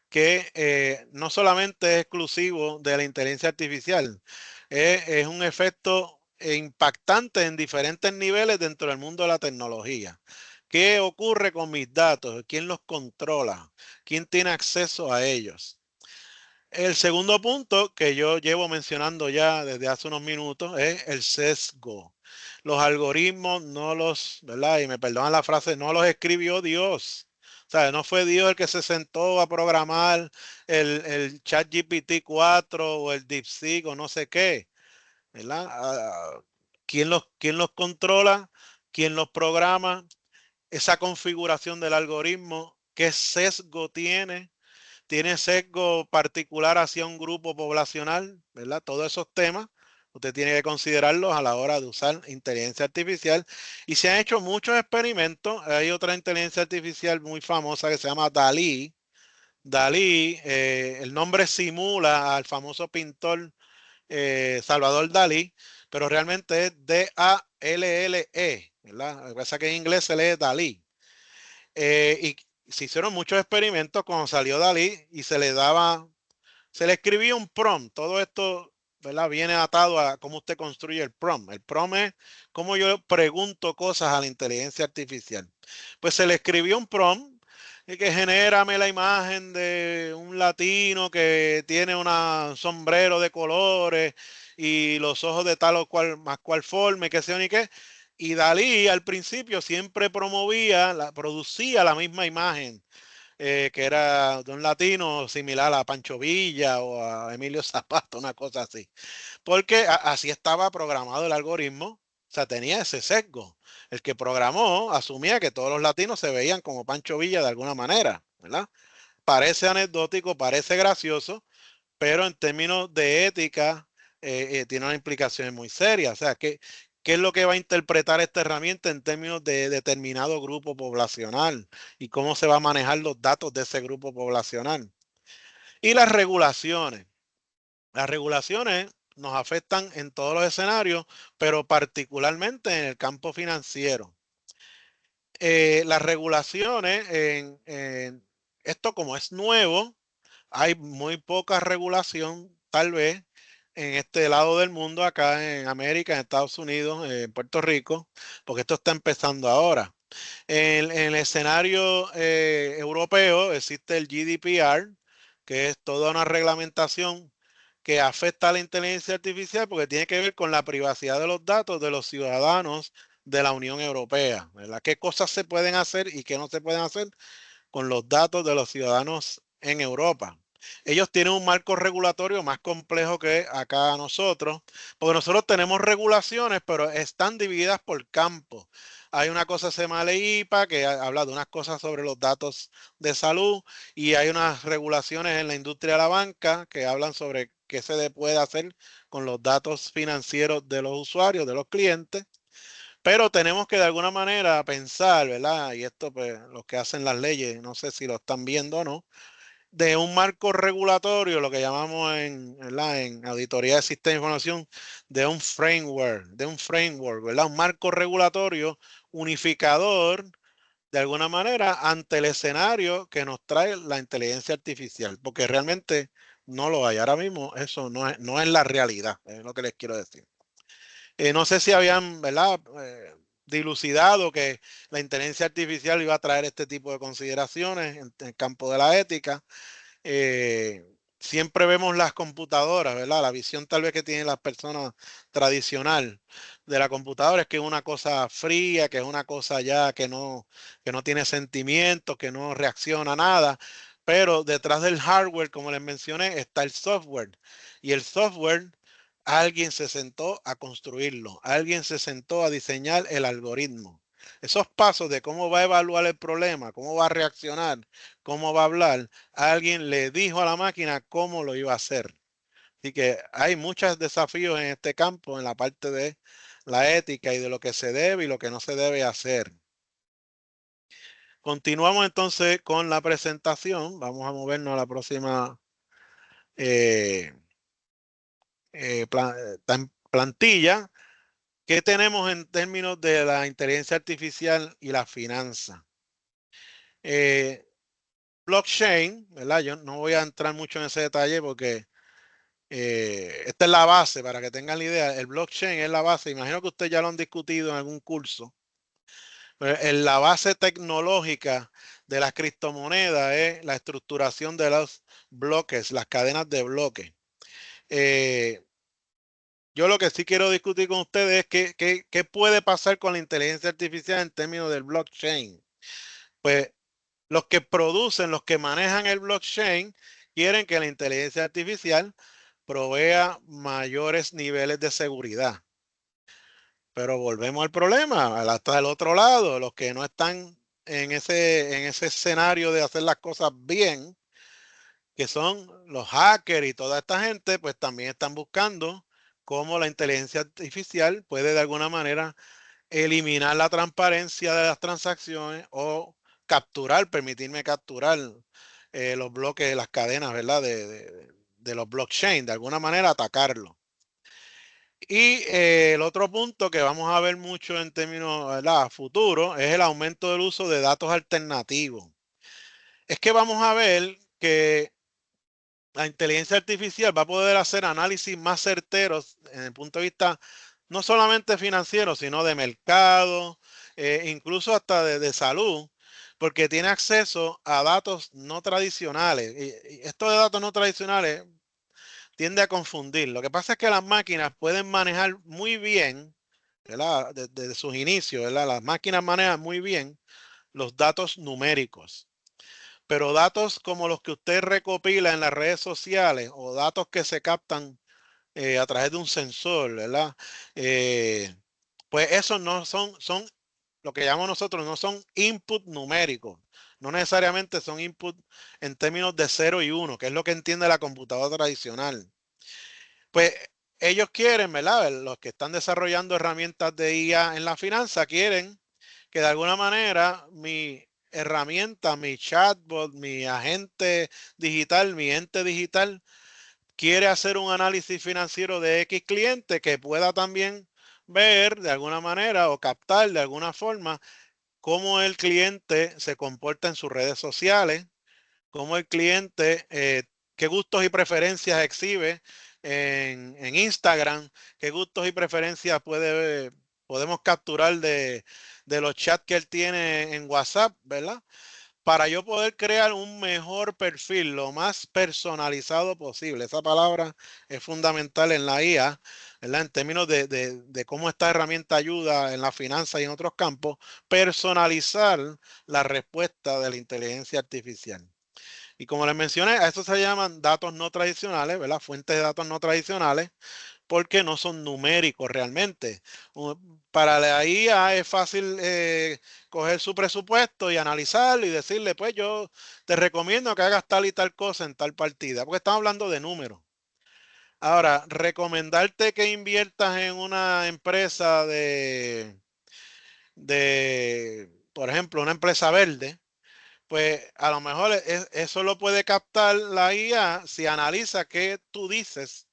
que no solamente es exclusivo de la inteligencia artificial, es un efecto impactante en diferentes niveles dentro del mundo de la tecnología. ¿Qué ocurre con mis datos? ¿Quién los controla? ¿Quién tiene acceso a ellos? El segundo punto que yo llevo mencionando ya desde hace unos minutos es el sesgo. Los algoritmos no los, ¿verdad? Y me perdonan la frase, no los escribió Dios. O sea, no fue Dios el que se sentó a programar el ChatGPT 4 o el DeepSeek o no sé qué, ¿verdad? ¿Quién los controla? ¿Quién los programa? Esa configuración del algoritmo, ¿qué sesgo tiene? Tiene sesgo particular hacia un grupo poblacional, ¿verdad? Todos esos temas usted tiene que considerarlos a la hora de usar inteligencia artificial. Y se han hecho muchos experimentos. Hay otra inteligencia artificial muy famosa que se llama DALL-E. DALL-E, el nombre simula al famoso pintor Salvador Dalí, pero realmente es D-A-L-L-E, ¿verdad? Lo que pasa es que en inglés se lee Dalí. Y se hicieron muchos experimentos cuando salió Dalí y se le escribía un prompt. Todo esto, ¿verdad? Viene atado a cómo usted construye el prompt. El prompt es cómo yo pregunto cosas a la inteligencia artificial. Pues se le escribió un prompt y que genérame la imagen de un latino que tiene un sombrero de colores y los ojos de tal o cual, más cual forma, que sea ni qué. Y Dalí al principio siempre producía la misma imagen, que era de un latino similar a Pancho Villa o a Emilio Zapata, una cosa así. Porque así estaba programado el algoritmo. sea, tenía ese sesgo. El que programó asumía que todos los latinos se veían como Pancho Villa de alguna manera, ¿verdad? Parece anecdótico, parece gracioso, pero en términos de ética tiene unas implicaciones muy serias. O sea, ¿qué es lo que va a interpretar esta herramienta en términos de determinado grupo poblacional y cómo se va a manejar los datos de ese grupo poblacional? Y las regulaciones. Las regulaciones nos afectan en todos los escenarios, pero particularmente en el campo financiero. Las regulaciones, esto como es nuevo, hay muy poca regulación, tal vez, en este lado del mundo, acá en América, en Estados Unidos, en Puerto Rico, porque esto está empezando ahora. En el escenario europeo existe el GDPR, que es toda una reglamentación que afecta a la inteligencia artificial porque tiene que ver con la privacidad de los datos de los ciudadanos de la Unión Europea, ¿verdad? ¿Qué cosas se pueden hacer y qué no se pueden hacer con los datos de los ciudadanos en Europa? Ellos tienen un marco regulatorio más complejo que acá nosotros, porque nosotros tenemos regulaciones, pero están divididas por campo. Hay una cosa que se llama ley IPA, que habla de unas cosas sobre los datos de salud, y hay unas regulaciones en la industria de la banca que hablan sobre qué se puede hacer con los datos financieros de los usuarios, de los clientes. Pero tenemos que de alguna manera pensar, ¿verdad? Y esto, pues, los que hacen las leyes, no sé si lo están viendo o no, de un marco regulatorio, lo que llamamos ¿verdad? En auditoría de sistemas de información, de un framework, ¿verdad? Un marco regulatorio unificador, de alguna manera, ante el escenario que nos trae la inteligencia artificial, porque realmente no lo hay. Ahora mismo eso no es la realidad, es lo que les quiero decir. No sé si habían, ¿verdad? Dilucidado que la inteligencia artificial iba a traer este tipo de consideraciones en el campo de la ética. Eh, Siempre vemos las computadoras, ¿verdad? La visión tal vez que tienen las personas tradicional de la computadora es que es una cosa fría, que es una cosa ya que no tiene sentimientos, que no reacciona a nada. Pero detrás del hardware, como les mencioné, está el software. Y el software, alguien se sentó a construirlo, alguien se sentó a diseñar el algoritmo. Esos pasos de cómo va a evaluar el problema, cómo va a reaccionar, cómo va a hablar, alguien le dijo a la máquina cómo lo iba a hacer. Así que hay muchos desafíos en este campo, en la parte de la ética y de lo que se debe y lo que no se debe hacer. Continuamos entonces con la presentación. Vamos a movernos a la próxima eh, plantilla. ¿Qué tenemos en términos de la inteligencia artificial y la finanza? Blockchain, ¿verdad? Yo no voy a entrar mucho en ese detalle porque esta es la base para que tengan la idea. El blockchain es la base. Imagino que ustedes ya lo han discutido en algún curso. Pero en la base tecnológica de las criptomonedas es la estructuración de los bloques, las cadenas de bloques. Eh, yo lo que sí quiero discutir con ustedes es qué puede pasar con la inteligencia artificial en términos del blockchain. Pues los que producen, los que manejan el blockchain, quieren que la inteligencia artificial provea mayores niveles de seguridad. Pero volvemos al problema, hasta el otro lado, los que no están en ese escenario de hacer las cosas bien, que son los hackers y toda esta gente, pues también están buscando cómo la inteligencia artificial puede de alguna manera eliminar la transparencia de las transacciones o capturar, permitirme capturar los bloques de las cadenas, ¿verdad? De los blockchain, de alguna manera atacarlo. Y el otro punto que vamos a ver mucho en términos, ¿verdad?, futuros es el aumento del uso de datos alternativos. Es que vamos a ver que la inteligencia artificial va a poder hacer análisis más certeros en el punto de vista no solamente financiero, sino de mercado, incluso hasta de salud, porque tiene acceso a datos no tradicionales. Y esto de datos no tradicionales tiende a confundir. Lo que pasa es que las máquinas pueden manejar muy bien, ¿verdad? Desde sus inicios, ¿verdad? Las máquinas manejan muy bien los datos numéricos. Pero datos como los que usted recopila en las redes sociales o datos que se captan a través de un sensor, ¿verdad? pues esos no son lo que llamamos nosotros, no son input numéricos. No necesariamente son input en términos de 0 y 1, que es lo que entiende la computadora tradicional. Pues ellos quieren, ¿verdad? Los que están desarrollando herramientas de IA en la finanza quieren que de alguna manera mi herramienta, mi chatbot, mi agente digital, mi ente digital, quiere hacer un análisis financiero de X cliente que pueda también ver de alguna manera o captar de alguna forma cómo el cliente se comporta en sus redes sociales, cómo el cliente, qué gustos y preferencias exhibe en Instagram, qué gustos y preferencias podemos capturar de los chats que él tiene en WhatsApp, ¿verdad? Para yo poder crear un mejor perfil, lo más personalizado posible. Esa palabra es fundamental en la IA, ¿verdad? En términos de cómo esta herramienta ayuda en la finanza y en otros campos, personalizar la respuesta de la inteligencia artificial. Y como les mencioné, a eso se llaman datos no tradicionales, ¿verdad? Fuentes de datos no tradicionales, porque no son numéricos realmente. Para la IA es fácil coger su presupuesto y analizarlo y decirle, pues yo te recomiendo que hagas tal y tal cosa en tal partida, porque estamos hablando de números. Ahora, recomendarte que inviertas en una empresa por ejemplo, una empresa verde, pues a lo mejor eso lo puede captar la IA si analiza qué tú dices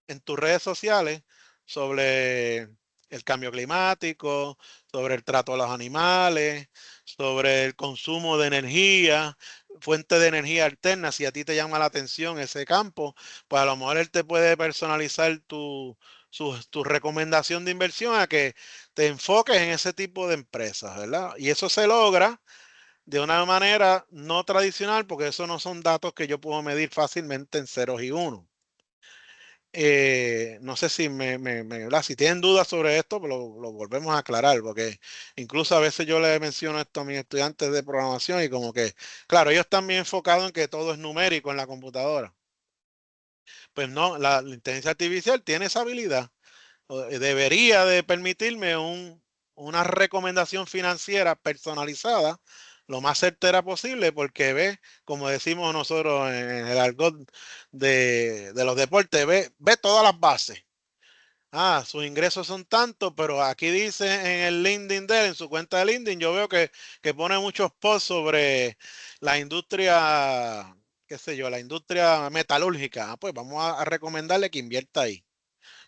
en tus redes sociales sobre el cambio climático, sobre el trato a los animales, sobre el consumo de energía, fuente de energía alterna. Si a ti te llama la atención ese campo, pues a lo mejor él te puede personalizar tu recomendación de inversión a que te enfoques en ese tipo de empresas, ¿verdad? Y eso se logra de una manera no tradicional porque esos no son datos que yo puedo medir fácilmente en ceros y unos. No sé si ¿verdad? Si tienen dudas sobre esto, pues lo volvemos a aclarar, porque incluso a veces yo le menciono esto a mis estudiantes de programación y como que, claro, ellos están bien enfocados en que todo es numérico en la computadora. Pues no, la inteligencia artificial tiene esa habilidad. Debería de permitirme una recomendación financiera personalizada lo más certera posible porque ve, como decimos nosotros en el argot de los deportes, ve todas las bases. Ah, sus ingresos son tantos, pero aquí dice en el LinkedIn de él, en su cuenta de LinkedIn, yo veo que pone muchos posts sobre la industria, qué sé yo, la industria metalúrgica. Ah, pues vamos a recomendarle que invierta ahí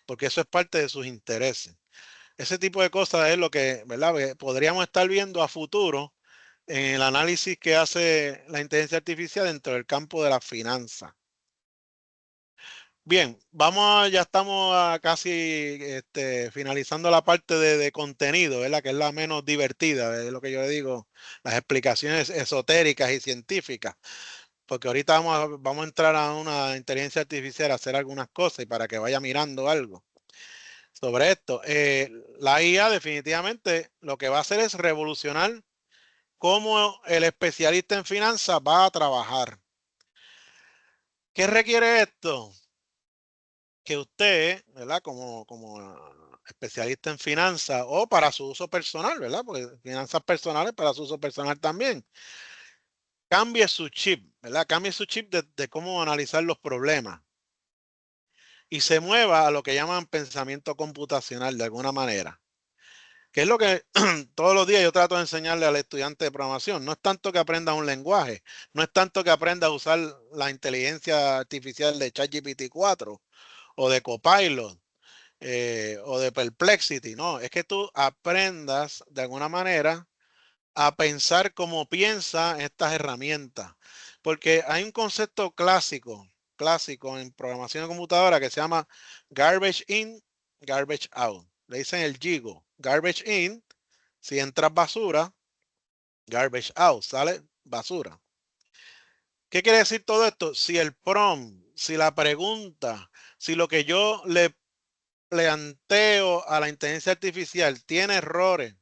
porque eso es parte de sus intereses. Ese tipo de cosas es lo que, ¿verdad? Podríamos estar viendo a futuro en el análisis que hace la inteligencia artificial dentro del campo de la finanza. Bien, ya estamos casi finalizando la parte de contenido, ¿verdad? Que es la menos divertida, es lo que yo le digo, las explicaciones esotéricas y científicas, porque ahorita vamos a entrar a una inteligencia artificial a hacer algunas cosas y para que vaya mirando algo sobre esto. La IA definitivamente lo que va a hacer es revolucionar cómo el especialista en finanzas va a trabajar. ¿Qué requiere esto? Que usted, ¿verdad? Como especialista en finanzas o para su uso personal, ¿verdad? Porque finanzas personales para su uso personal también. Cambie su chip, ¿verdad? Cambie su chip de cómo analizar los problemas y se mueva a lo que llaman pensamiento computacional de alguna manera. Que es lo que todos los días yo trato de enseñarle al estudiante de programación. No es tanto que aprenda un lenguaje, no es tanto que aprenda a usar la inteligencia artificial de ChatGPT 4 o de Copilot o de Perplexity, no, es que tú aprendas de alguna manera a pensar como piensa estas herramientas. Porque hay un concepto clásico en programación de computadora que se llama garbage in, garbage out. Le dicen el GIGO. Garbage in, si entras basura, garbage out, sale basura. ¿Qué quiere decir todo esto? Si el prompt, si la pregunta, si lo que yo le planteo a la inteligencia artificial tiene errores,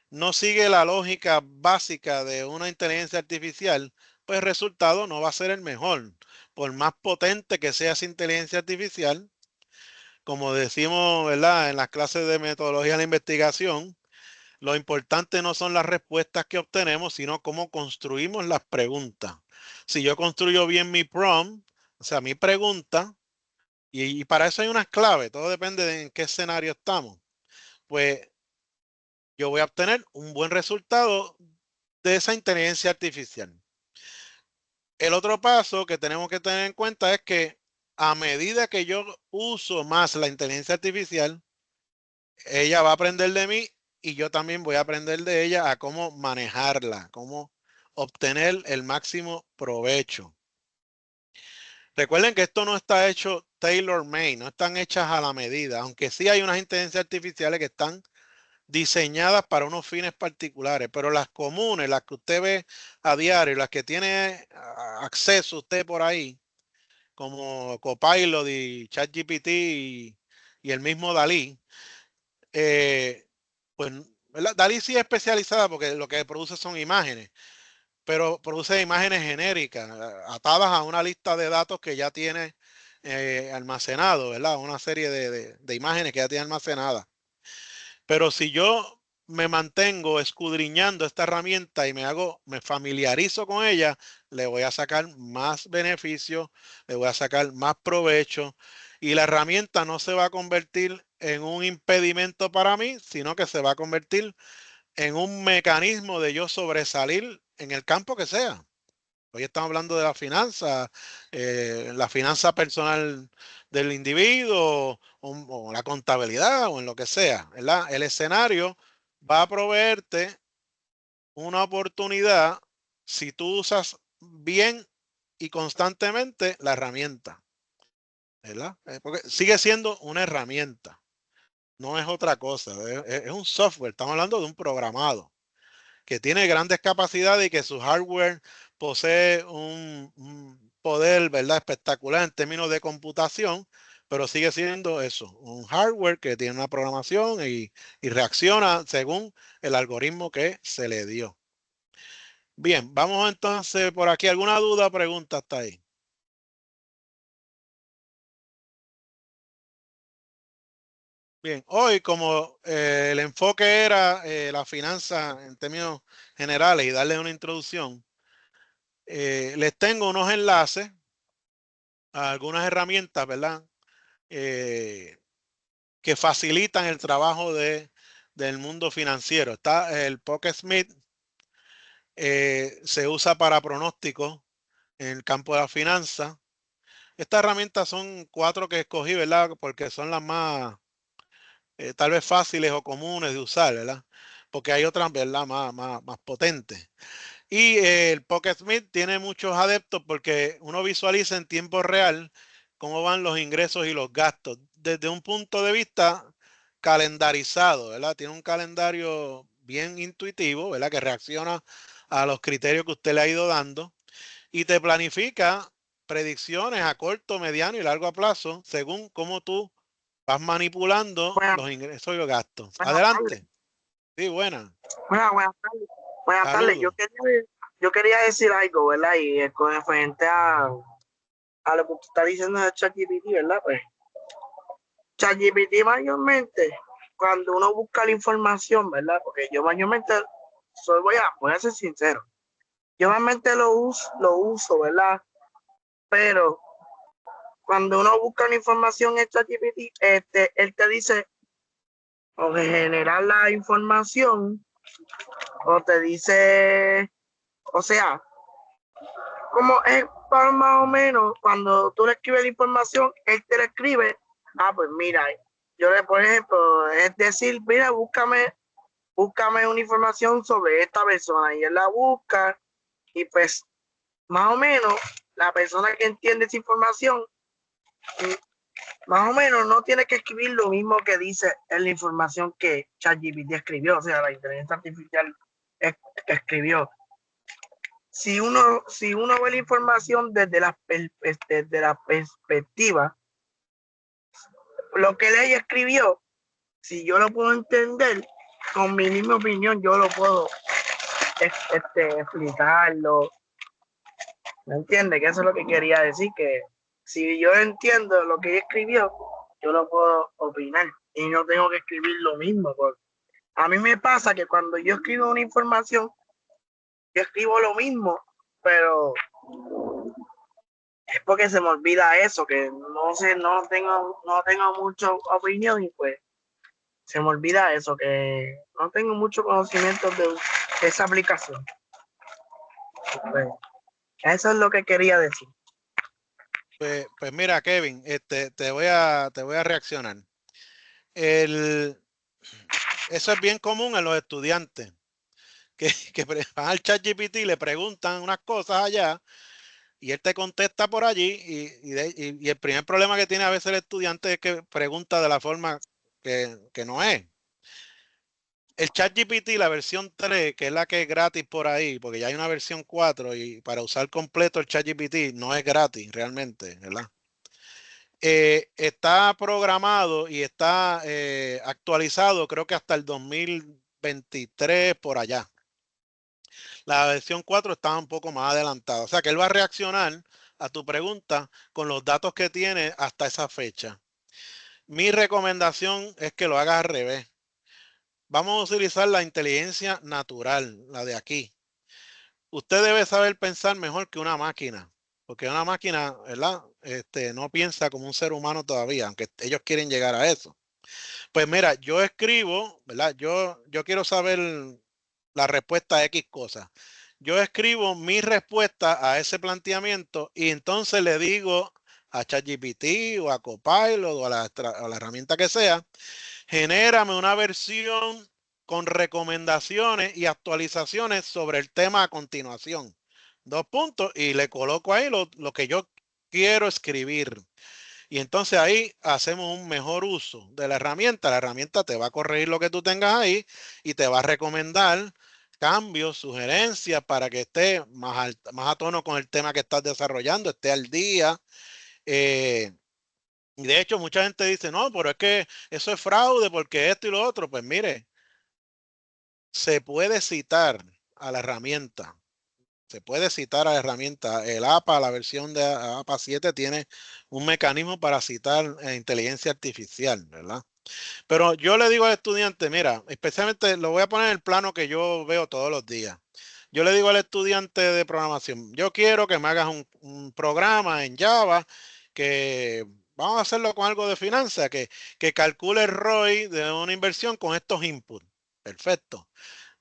no sigue la lógica básica de una inteligencia artificial, pues el resultado no va a ser el mejor. Por más potente que sea esa inteligencia artificial, como decimos, ¿verdad? En las clases de metodología de la investigación, lo importante no son las respuestas que obtenemos, sino cómo construimos las preguntas. Si yo construyo bien mi prompt, o sea, mi pregunta, y para eso hay unas claves, todo depende de en qué escenario estamos, pues yo voy a obtener un buen resultado de esa inteligencia artificial. El otro paso que tenemos que tener en cuenta es que a medida que yo uso más la inteligencia artificial, ella va a aprender de mí y yo también voy a aprender de ella a cómo manejarla, cómo obtener el máximo provecho. Recuerden que esto no está hecho tailor-made, no están hechas a la medida, aunque sí hay unas inteligencias artificiales que están diseñadas para unos fines particulares, pero las comunes, las que usted ve a diario, las que tiene acceso usted por ahí, como Copilot y ChatGPT y el mismo Dalí, pues Dalí sí es especializada porque lo que produce son imágenes, pero produce imágenes genéricas, atadas a una lista de datos que ya tiene almacenado, ¿verdad? Una serie de imágenes que ya tiene almacenadas. Pero si yo me mantengo escudriñando esta herramienta y me familiarizo con ella, le voy a sacar más beneficio, le voy a sacar más provecho y la herramienta no se va a convertir en un impedimento para mí, sino que se va a convertir en un mecanismo de yo sobresalir en el campo que sea. Hoy estamos hablando de la finanza personal del individuo o la contabilidad o en lo que sea, ¿verdad? El escenario va a proveerte una oportunidad si tú usas bien y constantemente la herramienta, ¿verdad? Porque sigue siendo una herramienta, no es otra cosa, es un software, estamos hablando de un programado que tiene grandes capacidades y que su hardware posee un poder, ¿verdad? Espectacular en términos de computación, pero sigue siendo eso, un hardware que tiene una programación y reacciona según el algoritmo que se le dio. Bien, vamos entonces por aquí. ¿Alguna duda o pregunta hasta ahí? Bien, hoy como el enfoque era la finanza en términos generales y darle una introducción, les tengo unos enlaces a algunas herramientas, ¿verdad? Eh, que facilitan el trabajo del mundo financiero. Está el PocketSmith, se usa para pronósticos en el campo de la finanza. Estas herramientas son 4 que escogí, ¿verdad? Porque son las más, tal vez fáciles o comunes de usar, ¿verdad? Porque hay otras, ¿verdad? Más potentes. Y el PocketSmith tiene muchos adeptos porque uno visualiza en tiempo real cómo van los ingresos y los gastos desde un punto de vista calendarizado, ¿verdad? Tiene un calendario bien intuitivo, ¿verdad? Que reacciona a los criterios que usted le ha ido dando y te planifica predicciones a corto, mediano y largo plazo según cómo tú vas manipulando Buenas, los ingresos y los gastos. buenas tardes. Adelante. Sí, buena. Buenas tardes. Buenas tardes. Saludos. Yo quería decir algo, ¿verdad? Y es con referente a lo que tú estás diciendo de ChatGPT, ¿verdad? Pues ChatGPT mayormente, cuando uno busca la información, ¿verdad? Porque yo mayormente voy a ser sincero. Yo mayormente lo uso, ¿verdad? Pero cuando uno busca la información en ChatGPT, él te dice o de generar la información o te dice, o sea, como es para más o menos, cuando tú le escribes la información, él te la escribe, pues mira, por ejemplo, es decir, mira, búscame una información sobre esta persona, y él la busca, y pues, más o menos, la persona que entiende esa información, más o menos no tiene que escribir lo mismo que dice en la información que ChatGPT escribió, o sea, la inteligencia artificial escribió. Si uno ve la información desde la perspectiva, lo que ella escribió, si yo lo puedo entender, con mi misma opinión, yo lo puedo explicarlo. ¿Me entiende? Que eso es lo que quería decir, que si yo entiendo lo que ella escribió, yo lo puedo opinar y no tengo que escribir lo mismo. Porque a mí me pasa que cuando yo escribo una información, yo escribo lo mismo, pero es porque se me olvida eso, que no sé, no tengo mucha opinión y pues se me olvida eso, que no tengo mucho conocimiento de esa aplicación. Pues, eso es lo que quería decir. Pues mira, Kevin, te voy a reaccionar. Eso es bien común en los estudiantes, que van al ChatGPT y le preguntan unas cosas allá y él te contesta por allí y el primer problema que tiene a veces el estudiante es que pregunta de la forma que no es. El ChatGPT, la versión 3, que es la que es gratis por ahí, porque ya hay una versión 4 y para usar completo el ChatGPT no es gratis realmente, ¿verdad? Está programado y está actualizado creo que hasta el 2023 por allá. La versión 4 está un poco más adelantada. O sea que él va a reaccionar a tu pregunta con los datos que tiene hasta esa fecha. Mi recomendación es que lo hagas al revés. Vamos a utilizar la inteligencia natural, la de aquí. Usted debe saber pensar mejor que una máquina, porque una máquina, ¿verdad? No piensa como un ser humano todavía, aunque ellos quieren llegar a eso. Pues mira, yo escribo, ¿verdad? Yo quiero saber la respuesta a X cosas. Yo escribo mi respuesta a ese planteamiento y entonces le digo a ChatGPT o a Copilot o a la herramienta que sea, genérame una versión con recomendaciones y actualizaciones sobre el tema a continuación. 2 puntos y le coloco ahí lo que yo quiero escribir. Y entonces ahí hacemos un mejor uso de la herramienta. La herramienta te va a corregir lo que tú tengas ahí y te va a recomendar cambios, sugerencias para que esté más a tono con el tema que estás desarrollando, esté al día. Y de hecho mucha gente dice, no, pero es que eso es fraude porque esto y lo otro. Pues mire, se puede citar a la herramienta. Se puede citar a la herramienta. El APA, la versión de APA 7 tiene un mecanismo para citar inteligencia artificial, ¿verdad? Pero yo le digo al estudiante, mira, especialmente lo voy a poner en el plano que yo veo todos los días. Yo le digo al estudiante de programación, yo quiero que me hagas un programa en Java que vamos a hacerlo con algo de finanzas, que calcule el ROI de una inversión con estos inputs. Perfecto.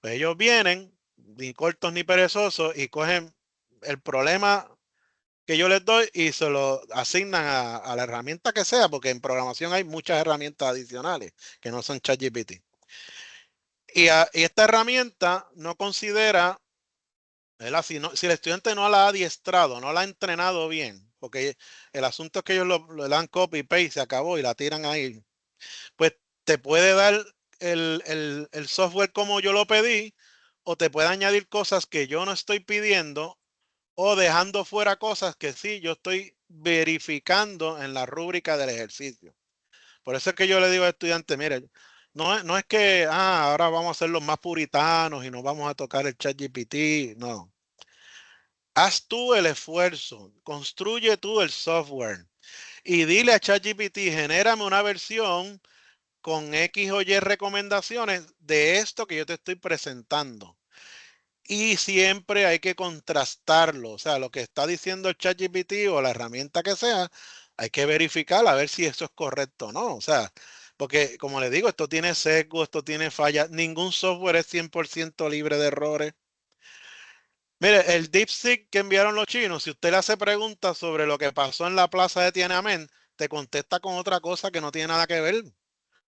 Pues ellos vienen, ni cortos ni perezosos, y cogen el problema que yo les doy y se lo asignan a la herramienta que sea, porque en programación hay muchas herramientas adicionales que no son ChatGPT. Y esta herramienta no considera, ¿verdad? Si el estudiante no la ha adiestrado, no la ha entrenado bien, porque el asunto es que ellos le dan copy paste, se acabó y la tiran ahí, pues te puede dar el software como yo lo pedí, o te puede añadir cosas que yo no estoy pidiendo, o dejando fuera cosas que sí yo estoy verificando en la rúbrica del ejercicio. Por eso es que yo le digo al estudiante, mire, no es que ahora vamos a ser los más puritanos y nos vamos a tocar el ChatGPT, no. Haz tú el esfuerzo, construye tú el software y dile a ChatGPT, genérame una versión con X o Y recomendaciones de esto que yo te estoy presentando. Y siempre hay que contrastarlo, o sea, lo que está diciendo el ChatGPT o la herramienta que sea, hay que verificar a ver si eso es correcto o no. O sea, porque como les digo, esto tiene sesgo, esto tiene fallas, ningún software es 100% libre de errores. Mire, el DeepSeek que enviaron los chinos, si usted le hace preguntas sobre lo que pasó en la plaza de Tiananmen, te contesta con otra cosa que no tiene nada que ver,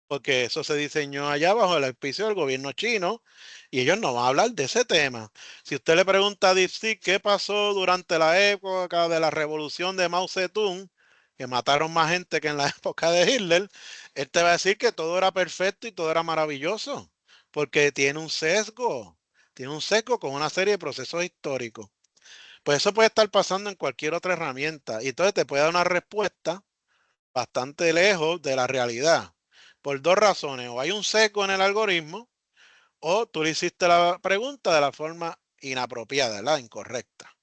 porque eso se diseñó allá bajo el auspicio del gobierno chino y ellos no van a hablar de ese tema. Si usted le pregunta a DeepSeek qué pasó durante la época de la revolución de Mao Zedong, que mataron más gente que en la época de Hitler, él te va a decir que todo era perfecto y todo era maravilloso, porque tiene un sesgo con una serie de procesos históricos. Pues eso puede estar pasando en cualquier otra herramienta y entonces te puede dar una respuesta bastante lejos de la realidad. Por 2 razones, o hay un sesgo en el algoritmo, o tú le hiciste la pregunta de la forma inapropiada, la incorrecta.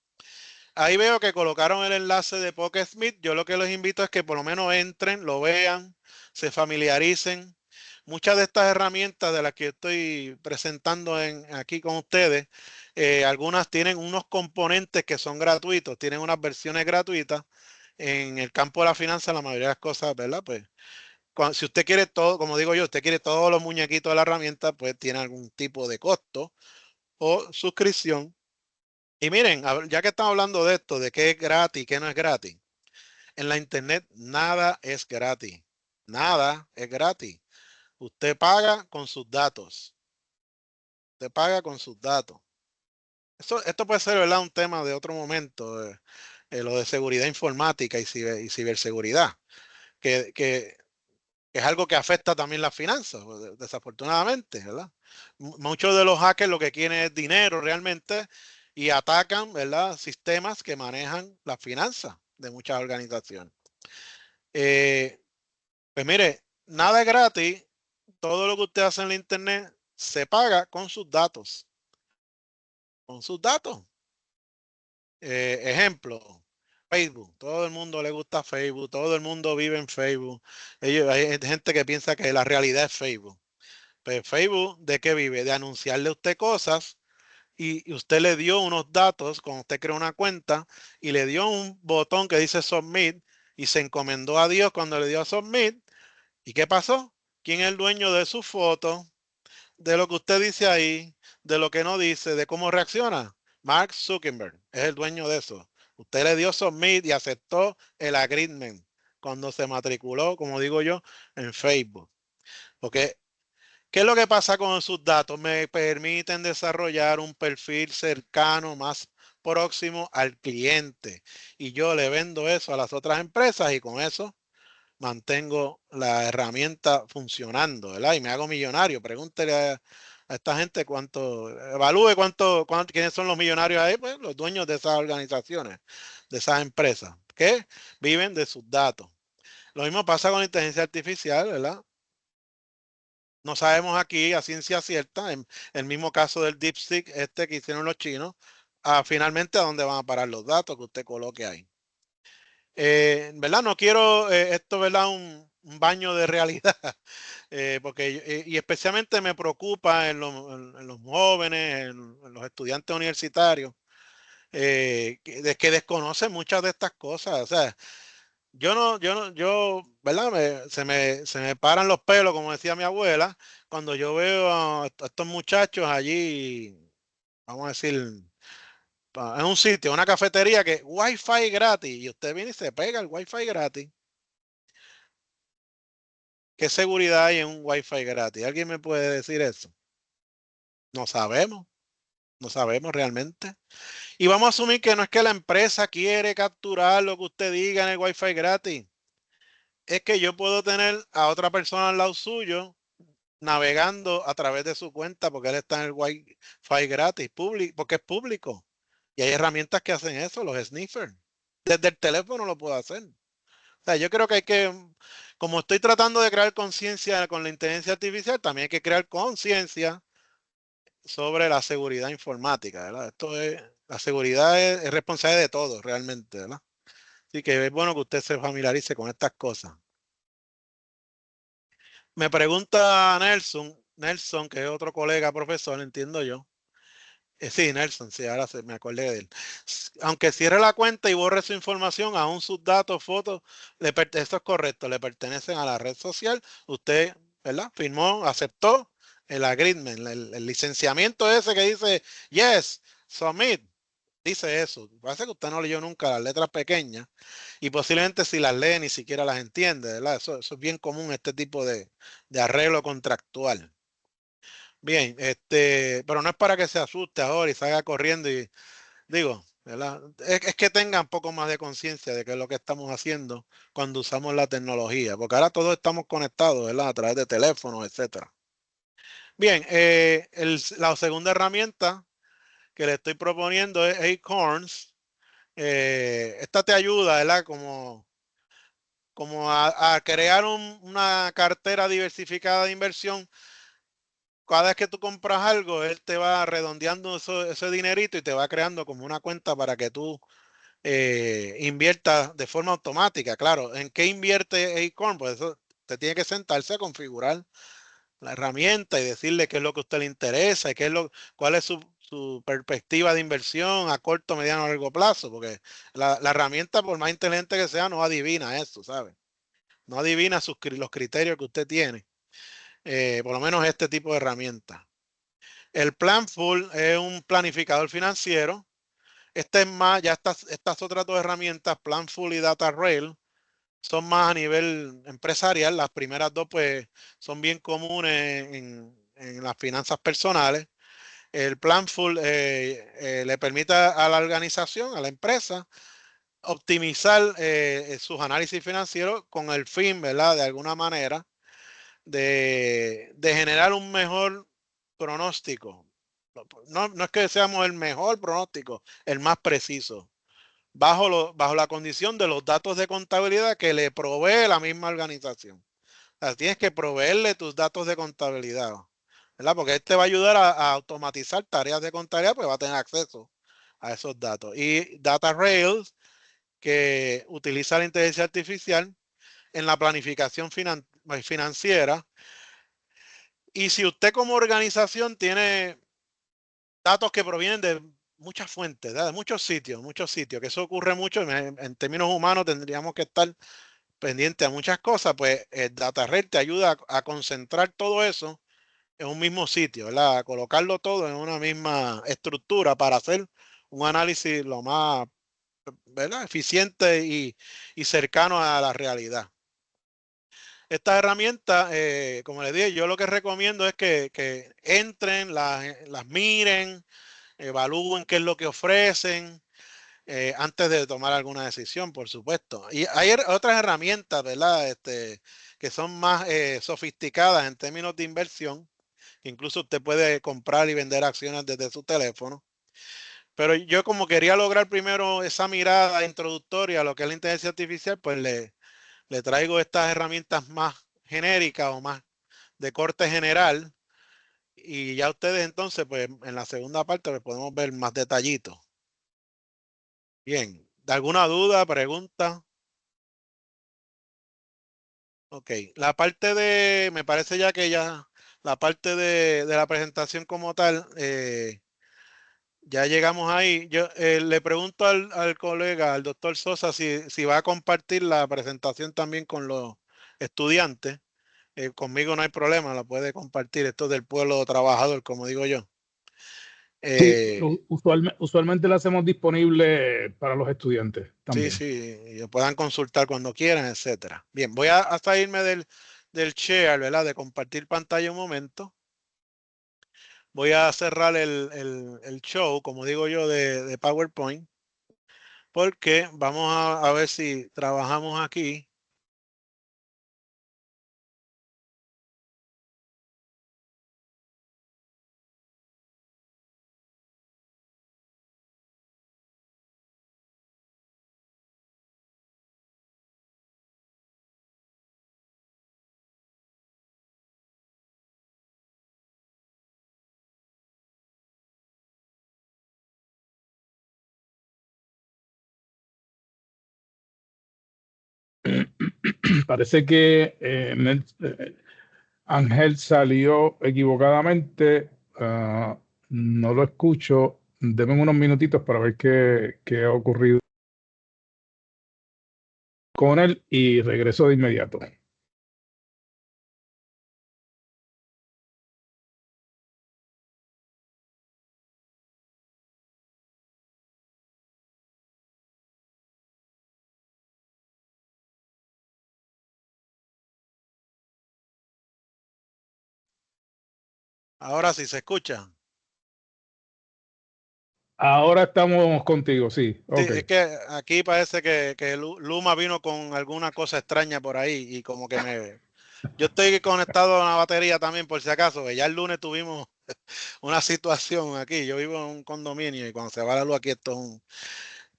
Ahí veo que colocaron el enlace de PocketSmith. Yo lo que les invito es que por lo menos entren, lo vean, se familiaricen. Muchas de estas herramientas de las que estoy presentando aquí con ustedes, algunas tienen unos componentes que son gratuitos, tienen unas versiones gratuitas. En el campo de la finanza, la mayoría de las cosas, ¿verdad? Pues si usted quiere todo, como digo yo, usted quiere todos los muñequitos de la herramienta, pues tiene algún tipo de costo o suscripción. Y miren, ya que estamos hablando de esto, de qué es gratis y qué no es gratis, en la internet nada es gratis. Nada es gratis. Usted paga con sus datos. Usted paga con sus datos. Esto puede ser, ¿verdad?, un tema de otro momento, lo de seguridad informática y ciberseguridad, que es algo que afecta también las finanzas, desafortunadamente, ¿verdad? Muchos de los hackers lo que quieren es dinero realmente y atacan, ¿verdad?, sistemas que manejan las finanzas de muchas organizaciones. Pues mire, nada es gratis. Todo lo que usted hace en la internet se paga con sus datos. Con sus datos. Ejemplo, Facebook. Todo el mundo le gusta Facebook. Todo el mundo vive en Facebook. Hay gente que piensa que la realidad es Facebook. Pues Facebook, ¿de qué vive? De anunciarle a usted cosas y usted le dio unos datos cuando usted creó una cuenta y le dio un botón que dice Submit y se encomendó a Dios cuando le dio a Submit. ¿Y qué pasó? ¿Quién es el dueño de su foto? De lo que usted dice ahí, de lo que no dice, de cómo reacciona. Mark Zuckerberg es el dueño de eso. Usted le dio submit y aceptó el agreement cuando se matriculó, como digo yo, en Facebook. Porque, ¿qué es lo que pasa con sus datos? Me permiten desarrollar un perfil cercano, más próximo al cliente. Y yo le vendo eso a las otras empresas y con eso mantengo la herramienta funcionando, ¿verdad? Y me hago millonario. Pregúntele a esta gente evalúe quiénes son los millonarios ahí, pues los dueños de esas organizaciones, de esas empresas, que viven de sus datos. Lo mismo pasa con la inteligencia artificial, ¿verdad? No sabemos aquí a ciencia cierta, en el mismo caso del DeepSeek, que hicieron los chinos, finalmente a dónde van a parar los datos que usted coloque ahí. ¿Verdad? No quiero esto, ¿verdad? Un baño de realidad, porque y especialmente me preocupa en los jóvenes, en los estudiantes universitarios, que desconocen muchas de estas cosas. O sea, yo, ¿verdad? Se me paran los pelos, como decía mi abuela, cuando yo veo a estos muchachos allí, vamos a decir, en un sitio, una cafetería que Wi-Fi gratis, y usted viene y se pega el Wi-Fi gratis. ¿Qué seguridad hay en un Wi-Fi gratis? ¿Alguien me puede decir eso? No sabemos, no sabemos realmente. Y vamos a asumir que no es que la empresa quiere capturar lo que usted diga en el Wi-Fi gratis. Es que yo puedo tener a otra persona al lado suyo navegando a través de su cuenta porque él está en el Wi-Fi gratis, porque es público. Y hay herramientas que hacen eso, los sniffers. Desde el teléfono lo puedo hacer. O sea, yo creo que hay que, como estoy tratando de crear conciencia con la inteligencia artificial, también hay que crear conciencia sobre la seguridad informática, ¿verdad? La seguridad es responsabilidad de todos realmente, ¿verdad? Así que es bueno que usted se familiarice con estas cosas. Me pregunta Nelson, que es otro colega profesor, entiendo yo. Sí, Nelson, sí, ahora me acordé de él. Aunque cierre la cuenta y borre su información, aún sus datos, fotos, eso es correcto, le pertenecen a la red social. Usted, ¿verdad? Firmó, aceptó el agreement, el licenciamiento ese que dice, yes, submit. Dice eso. Parece que usted no leyó nunca las letras pequeñas y posiblemente si las lee ni siquiera las entiende, ¿verdad? Eso es bien común, este tipo de arreglo contractual. Bien, pero no es para que se asuste ahora y salga corriendo y digo, ¿verdad? Es que tengan un poco más de conciencia de qué es lo que estamos haciendo cuando usamos la tecnología, porque ahora todos estamos conectados, ¿verdad? A través de teléfonos, etcétera. Bien, la segunda herramienta que le estoy proponiendo es Acorns. Esta te ayuda, ¿verdad? Como a crear una cartera diversificada de inversión. Cada vez que tú compras algo, él te va redondeando ese dinerito y te va creando como una cuenta para que tú inviertas de forma automática. Claro, ¿en qué invierte Acorn? Pues eso usted tiene que sentarse a configurar la herramienta y decirle qué es lo que a usted le interesa y cuál es su perspectiva de inversión a corto, mediano o largo plazo, porque la herramienta, por más inteligente que sea, no adivina eso, ¿sabe? No adivina los criterios que usted tiene, por lo menos este tipo de herramienta. El Planful es un planificador financiero. Este es más, ya estas otras dos herramientas, Planful y DataRail, son más a nivel empresarial. Las primeras dos pues son bien comunes en las finanzas personales. El Planful le permite a la organización, a la empresa, optimizar sus análisis financieros con el fin, ¿verdad? De alguna manera, de generar un mejor pronóstico. No es que seamos el mejor pronóstico, el más preciso, bajo la condición de los datos de contabilidad que le provee la misma organización. O sea, tienes que proveerle tus datos de contabilidad, ¿verdad? Porque este va a ayudar a automatizar tareas de contabilidad, pues va a tener acceso a esos datos. Y DataRails, que utiliza la inteligencia artificial en la planificación financiera. Y si usted como organización tiene datos que provienen de muchas fuentes, ¿verdad? De muchos sitios, que eso ocurre mucho, en términos humanos tendríamos que estar pendientes a muchas cosas, pues el DataRail te ayuda a concentrar todo eso en un mismo sitio, ¿verdad? A colocarlo todo en una misma estructura para hacer un análisis lo más, ¿verdad? Eficiente y cercano a la realidad. Estas herramientas, como les dije, yo lo que recomiendo es que entren, las miren, evalúen qué es lo que ofrecen antes de tomar alguna decisión, por supuesto. Y hay otras herramientas, ¿verdad? Que son más sofisticadas en términos de inversión, que incluso usted puede comprar y vender acciones desde su teléfono. Pero yo como quería lograr primero esa mirada introductoria a lo que es la inteligencia artificial, pues le traigo estas herramientas más genéricas o más de corte general. Y ya ustedes entonces, pues en la segunda parte, pues, podemos ver más detallitos. Bien, ¿de alguna duda, pregunta? Ok, la parte me parece ya que ya la parte de la presentación como tal, ya llegamos ahí. Yo le pregunto al colega, al doctor Sosa, si va a compartir la presentación también con los estudiantes. Conmigo no hay problema, la puede compartir. Esto es del pueblo trabajador, como digo yo. Sí, usualmente la hacemos disponible para los estudiantes también. Sí, y puedan consultar cuando quieran, etcétera. Bien, voy a salirme del share, ¿verdad? De compartir pantalla un momento. Voy a cerrar el show, como digo yo, de PowerPoint, porque vamos a ver si trabajamos aquí. Parece que Ángel salió equivocadamente. No lo escucho. Denme unos minutitos para ver qué ha ocurrido con él y regreso de inmediato. Ahora sí se escucha. Ahora estamos contigo, sí. Sí, Okay. es que aquí parece que Luma vino con alguna cosa extraña por ahí y como que yo estoy conectado a una batería también por si acaso, que ya el lunes tuvimos una situación aquí. Yo vivo en un condominio y cuando se va la luz aquí esto es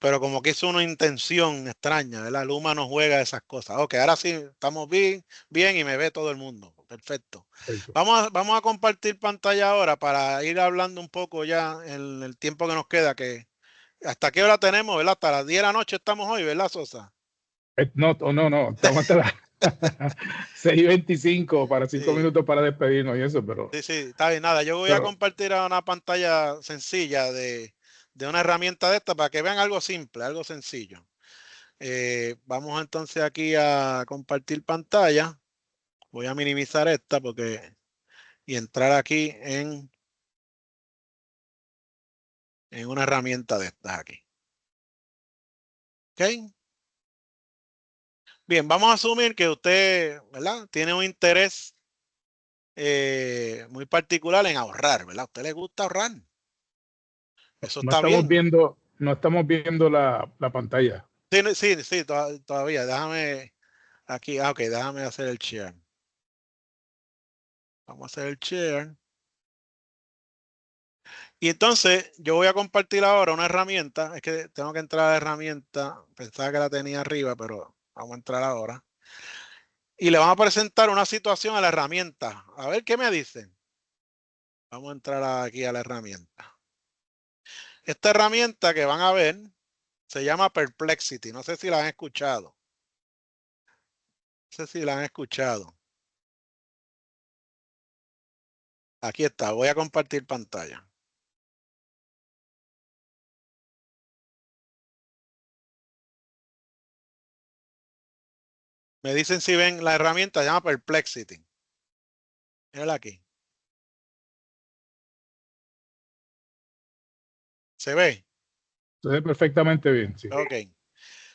pero como que hizo una intención extraña, ¿verdad? Luma no juega esas cosas. Ok, ahora sí estamos bien y me ve todo el mundo. Perfecto. Vamos a compartir pantalla ahora para ir hablando un poco ya en el tiempo que nos queda, que hasta qué hora tenemos, ¿verdad? Hasta las 10 de la noche estamos hoy, ¿verdad, Sosa? No, estamos hasta 6:25 para 5 Sí. minutos para despedirnos y eso, pero... Sí, está bien, nada. Yo voy a compartir una pantalla sencilla de una herramienta de esta para que vean algo simple, algo sencillo. Vamos entonces aquí a compartir pantalla. Voy a minimizar esta y entrar aquí en una herramienta de estas aquí. ¿Ok? Bien, vamos a asumir que usted, ¿verdad? Tiene un interés muy particular en ahorrar, ¿verdad? A usted le gusta ahorrar. Eso No está estamos bien. viendo, no estamos viendo la pantalla. Sí, todavía. Déjame aquí. Ok, déjame hacer el share. Vamos a hacer el share. Y entonces yo voy a compartir ahora una herramienta. Es que tengo que entrar a la herramienta. Pensaba que la tenía arriba, pero vamos a entrar ahora. Y le vamos a presentar una situación a la herramienta. A ver qué me dicen. Vamos a entrar aquí a la herramienta. Esta herramienta que van a ver se llama Perplexity. No sé si la han escuchado. No sé si la han escuchado. Aquí está. Voy a compartir pantalla. Me dicen si ven la herramienta, se llama Perplexity. Mírala aquí. ¿Se ve? Se ve perfectamente bien, sí. Ok.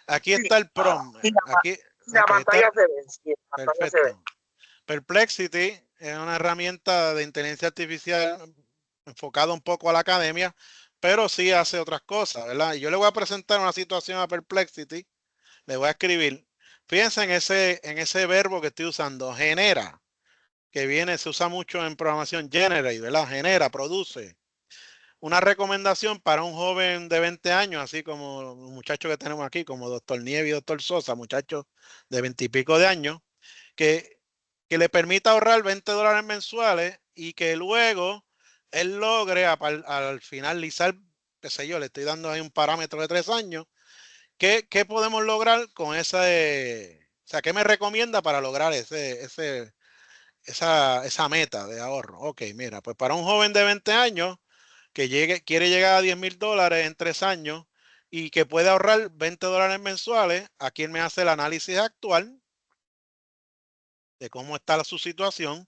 Aquí está el prompt. Sí, Aquí, la okay, pantalla se ve. Sí, la pantalla se ve. perfecto. Perplexity es una herramienta de inteligencia artificial enfocada un poco a la academia, pero sí hace otras cosas, ¿verdad? Y yo le voy a presentar una situación a Perplexity, le voy a escribir. Fíjense en ese verbo que estoy usando, genera, que se usa mucho en programación, generate, ¿verdad? Genera, produce. Una recomendación para un joven de 20 años, así como los muchachos que tenemos aquí, como doctor Nieves y doctor Sosa, muchachos de 20 y pico de años, que, que le permita ahorrar $20 mensuales y que luego él logre al finalizar, qué sé yo, le estoy dando ahí un parámetro de 3 años, ¿qué podemos lograr con ese, o sea, qué me recomienda para lograr esa meta de ahorro? Ok, mira, pues para un joven de 20 años que quiere llegar a $10,000 en 3 años y que puede ahorrar $20 mensuales, aquí él me hace el análisis actual de cómo está su situación.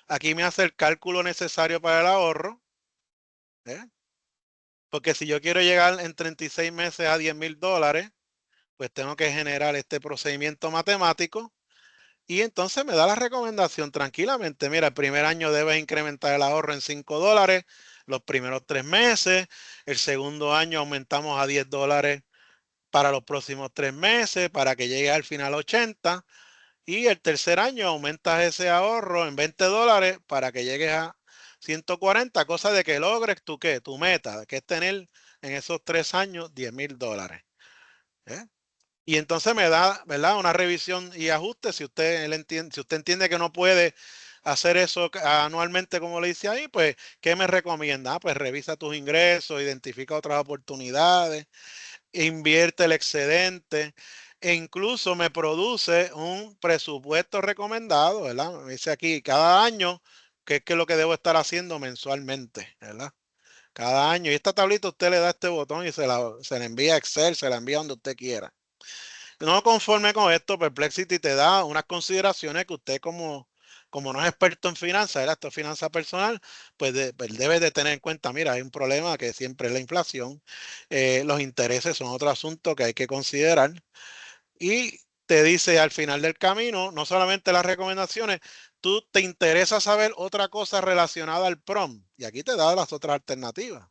Aquí me hace el cálculo necesario para el ahorro. ¿Eh? Porque si yo quiero llegar en 36 meses a $10,000, pues tengo que generar este procedimiento matemático. Y entonces me da la recomendación tranquilamente. Mira, el primer año debes incrementar el ahorro en $5 los primeros 3 meses. El segundo año aumentamos a $10 para los próximos 3 meses para que llegue al final 80. Y el tercer año aumentas ese ahorro en $20 para que llegues a 140, cosa de que logres tu meta, que es tener en esos 3 años $10,000. ¿Eh? Y entonces me da, ¿verdad? Una revisión y ajuste. Si usted entiende que no puede hacer eso anualmente, como le dice ahí, pues, ¿qué me recomienda? Pues revisa tus ingresos, identifica otras oportunidades, invierte el excedente e incluso me produce un presupuesto recomendado, ¿verdad? Me dice aquí cada año qué es lo que debo estar haciendo mensualmente, ¿verdad? Cada año. Y esta tablita usted le da este botón y se le envía a Excel, se la envía donde usted quiera. No conforme con esto, Perplexity te da unas consideraciones que usted como no es experto en finanzas, esto es finanza personal, pues debe de tener en cuenta, mira, hay un problema que siempre es la inflación, los intereses son otro asunto que hay que considerar y te dice al final del camino, no solamente las recomendaciones, tú te interesa saber otra cosa relacionada al PROM y aquí te da las otras alternativas.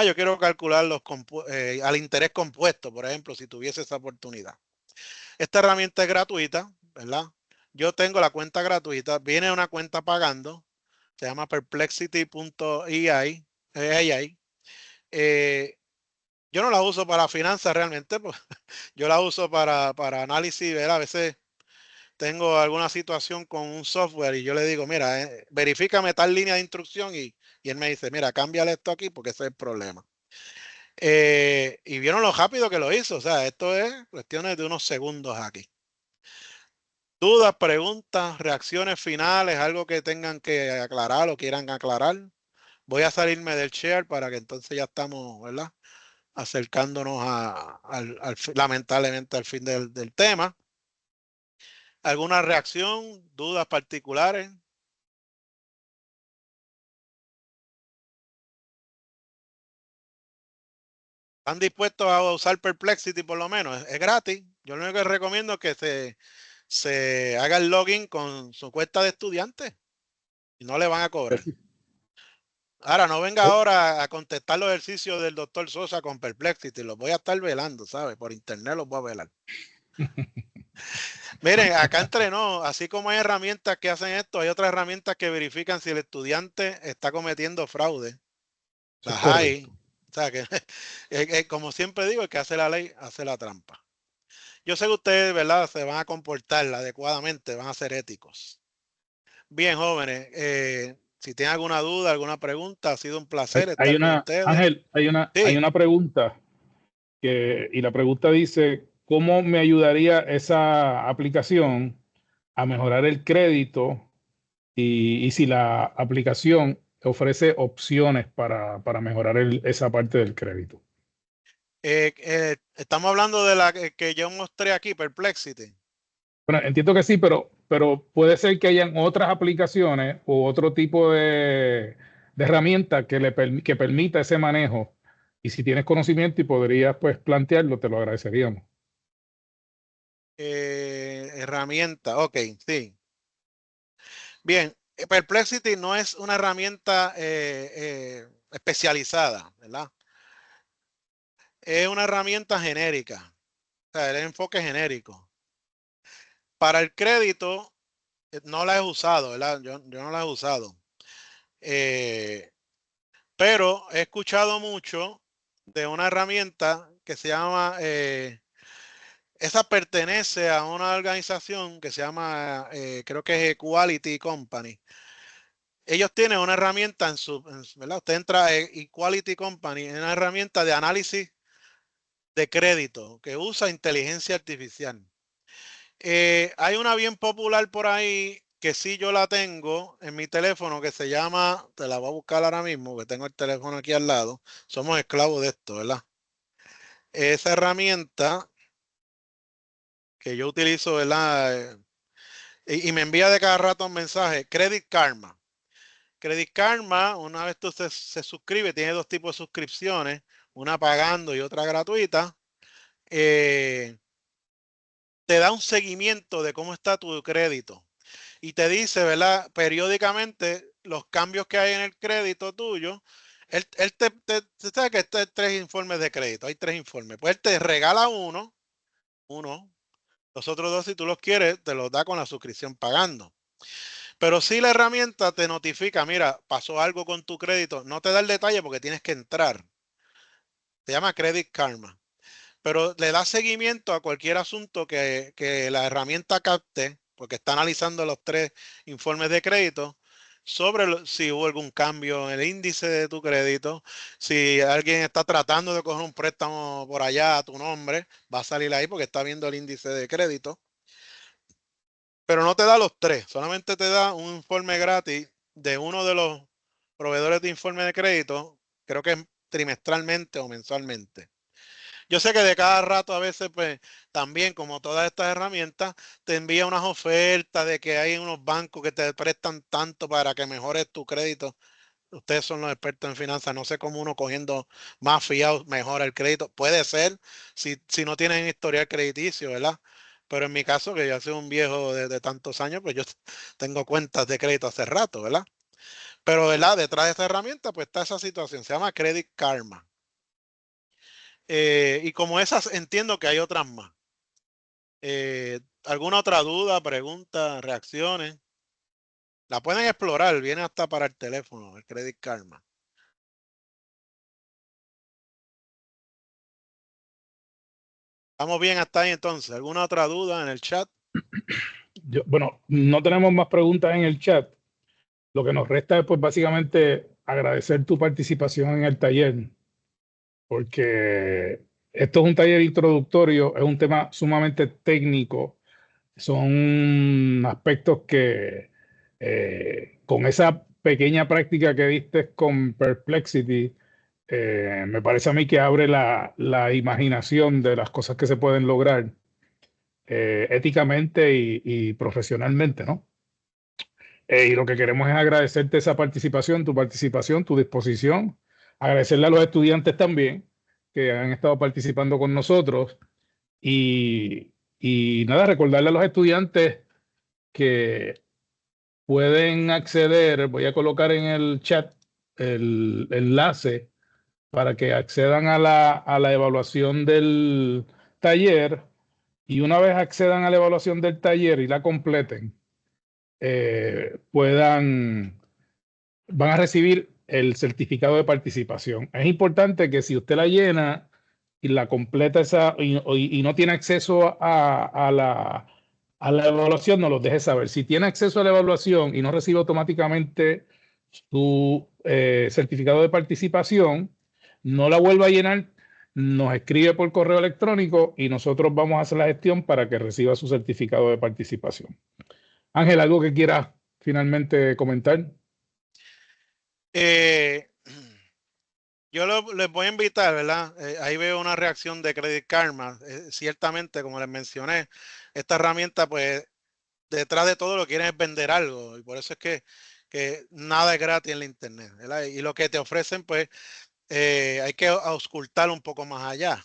Yo quiero calcular al interés compuesto, por ejemplo, si tuviese esa oportunidad. Esta herramienta es gratuita, ¿verdad? Yo tengo la cuenta gratuita, viene una cuenta pagando, se llama perplexity.ai. Yo no la uso para finanzas realmente, pues, yo la uso para análisis, ¿verdad? A veces tengo alguna situación con un software y yo le digo, mira, verifícame tal línea de instrucción y él me dice, mira, cámbiale esto aquí porque ese es el problema. Y vieron lo rápido que lo hizo, o sea, esto es cuestiones de unos segundos aquí. Dudas, preguntas, reacciones finales, algo que tengan que aclarar o quieran aclarar. Voy a salirme del share para que entonces ya estamos, ¿verdad? Acercándonos lamentablemente al fin del tema. ¿Alguna reacción, dudas particulares? ¿Están dispuestos a usar Perplexity por lo menos? Es gratis. Yo lo único que recomiendo es que se haga el login con su cuenta de estudiante y no le van a cobrar. Ahora, no venga ahora a contestar los ejercicios del doctor Sosa con Perplexity. Los voy a estar velando, ¿sabes? Por internet los voy a velar. Miren, acá entrenó, así como hay herramientas que hacen esto, hay otras herramientas que verifican si el estudiante está cometiendo fraude. Las hay. O sea, que como siempre digo, el que hace la ley, hace la trampa. Yo sé que ustedes, ¿verdad?, se van a comportar adecuadamente, van a ser éticos. Bien, jóvenes, si tienen alguna duda, alguna pregunta, ha sido un placer estar con ustedes. Ángel, hay una pregunta y la pregunta dice, ¿cómo me ayudaría esa aplicación a mejorar el crédito y si la aplicación ofrece opciones para mejorar esa parte del crédito? Estamos hablando de la que yo mostré aquí, Perplexity. Bueno, entiendo que sí, pero puede ser que hayan otras aplicaciones o otro tipo de herramienta que permita ese manejo. Y si tienes conocimiento y podrías pues plantearlo, te lo agradeceríamos. Herramienta, ok, sí. Bien, Perplexity no es una herramienta especializada, ¿verdad? Es una herramienta genérica, o sea, el enfoque genérico. Para el crédito, no la he usado, ¿verdad? Yo no la he usado. Pero he escuchado mucho de una herramienta que se llama, esa pertenece a una organización que se llama, creo que es Equality Company. Ellos tienen una herramienta ¿verdad? Usted entra a Equality Company, es una herramienta de análisis de crédito que usa inteligencia artificial. Hay una bien popular por ahí que sí yo la tengo en mi teléfono que se llama, te la voy a buscar ahora mismo, que tengo el teléfono aquí al lado. Somos esclavos de esto, ¿verdad? Esa herramienta que yo utilizo, ¿verdad? Y me envía de cada rato un mensaje, Credit Karma. Credit Karma, una vez tú se suscribe, tiene dos tipos de suscripciones, una pagando y otra gratuita. Te da un seguimiento de cómo está tu crédito y te dice, ¿verdad?, periódicamente los cambios que hay en el crédito tuyo. Él te sabe que hay 3 informes de crédito, hay 3 informes. Pues él te regala uno, los otros 2, si tú los quieres, te los da con la suscripción pagando. Pero si la herramienta te notifica, mira, pasó algo con tu crédito, no te da el detalle porque tienes que entrar. Se llama Credit Karma. Pero le da seguimiento a cualquier asunto que la herramienta capte, porque está analizando los 3 informes de crédito, sobre si hubo algún cambio en el índice de tu crédito, si alguien está tratando de coger un préstamo por allá a tu nombre, va a salir ahí porque está viendo el índice de crédito. Pero no te da los 3, solamente te da un informe gratis de uno de los proveedores de informe de crédito, creo que es trimestralmente o mensualmente. Yo sé que de cada rato a veces, pues, también como todas estas herramientas, te envía unas ofertas de que hay unos bancos que te prestan tanto para que mejores tu crédito. Ustedes son los expertos en finanzas, no sé cómo uno cogiendo más fiado mejora el crédito. Puede ser si no tienen historial crediticio, ¿verdad? Pero en mi caso, que yo soy un viejo de tantos años, pues yo tengo cuentas de crédito hace rato, ¿verdad? Pero, ¿verdad? Detrás de esta herramienta, pues está esa situación, se llama Credit Karma. Y como esas, entiendo que hay otras más. ¿Alguna otra duda, pregunta, reacciones? La pueden explorar, viene hasta para el teléfono, el Credit Karma. ¿Estamos bien hasta ahí entonces? ¿Alguna otra duda en el chat? Bueno, no tenemos más preguntas en el chat. Lo que nos resta es pues básicamente agradecer tu participación en el taller, porque esto es un taller introductorio, es un tema sumamente técnico son aspectos que con esa pequeña práctica que diste con Perplexity, me parece a mí que abre la imaginación de las cosas que se pueden lograr éticamente y profesionalmente, ¿no? Y lo que queremos es agradecerte esa participación, tu disposición, agradecerle a los estudiantes también que han estado participando con nosotros y nada, recordarle a los estudiantes que pueden acceder, voy a colocar en el chat el enlace para que accedan a la evaluación del taller y una vez accedan a la evaluación del taller y la completen, van a recibir el certificado de participación. Es importante que si usted la llena y la completa y no tiene acceso a la evaluación, nos lo deje saber. Si tiene acceso a la evaluación y no recibe automáticamente su certificado de participación, no la vuelva a llenar, nos escribe por correo electrónico y nosotros vamos a hacer la gestión para que reciba su certificado de participación. Ángel, ¿algo que quieras finalmente comentar? Yo les voy a invitar, ¿verdad? Ahí veo una reacción de Credit Karma. Ciertamente, como les mencioné, esta herramienta, pues, detrás de todo lo que quieren es vender algo. Y por eso es que nada es gratis en la internet, ¿verdad? Y lo que te ofrecen, pues, hay que auscultar un poco más allá.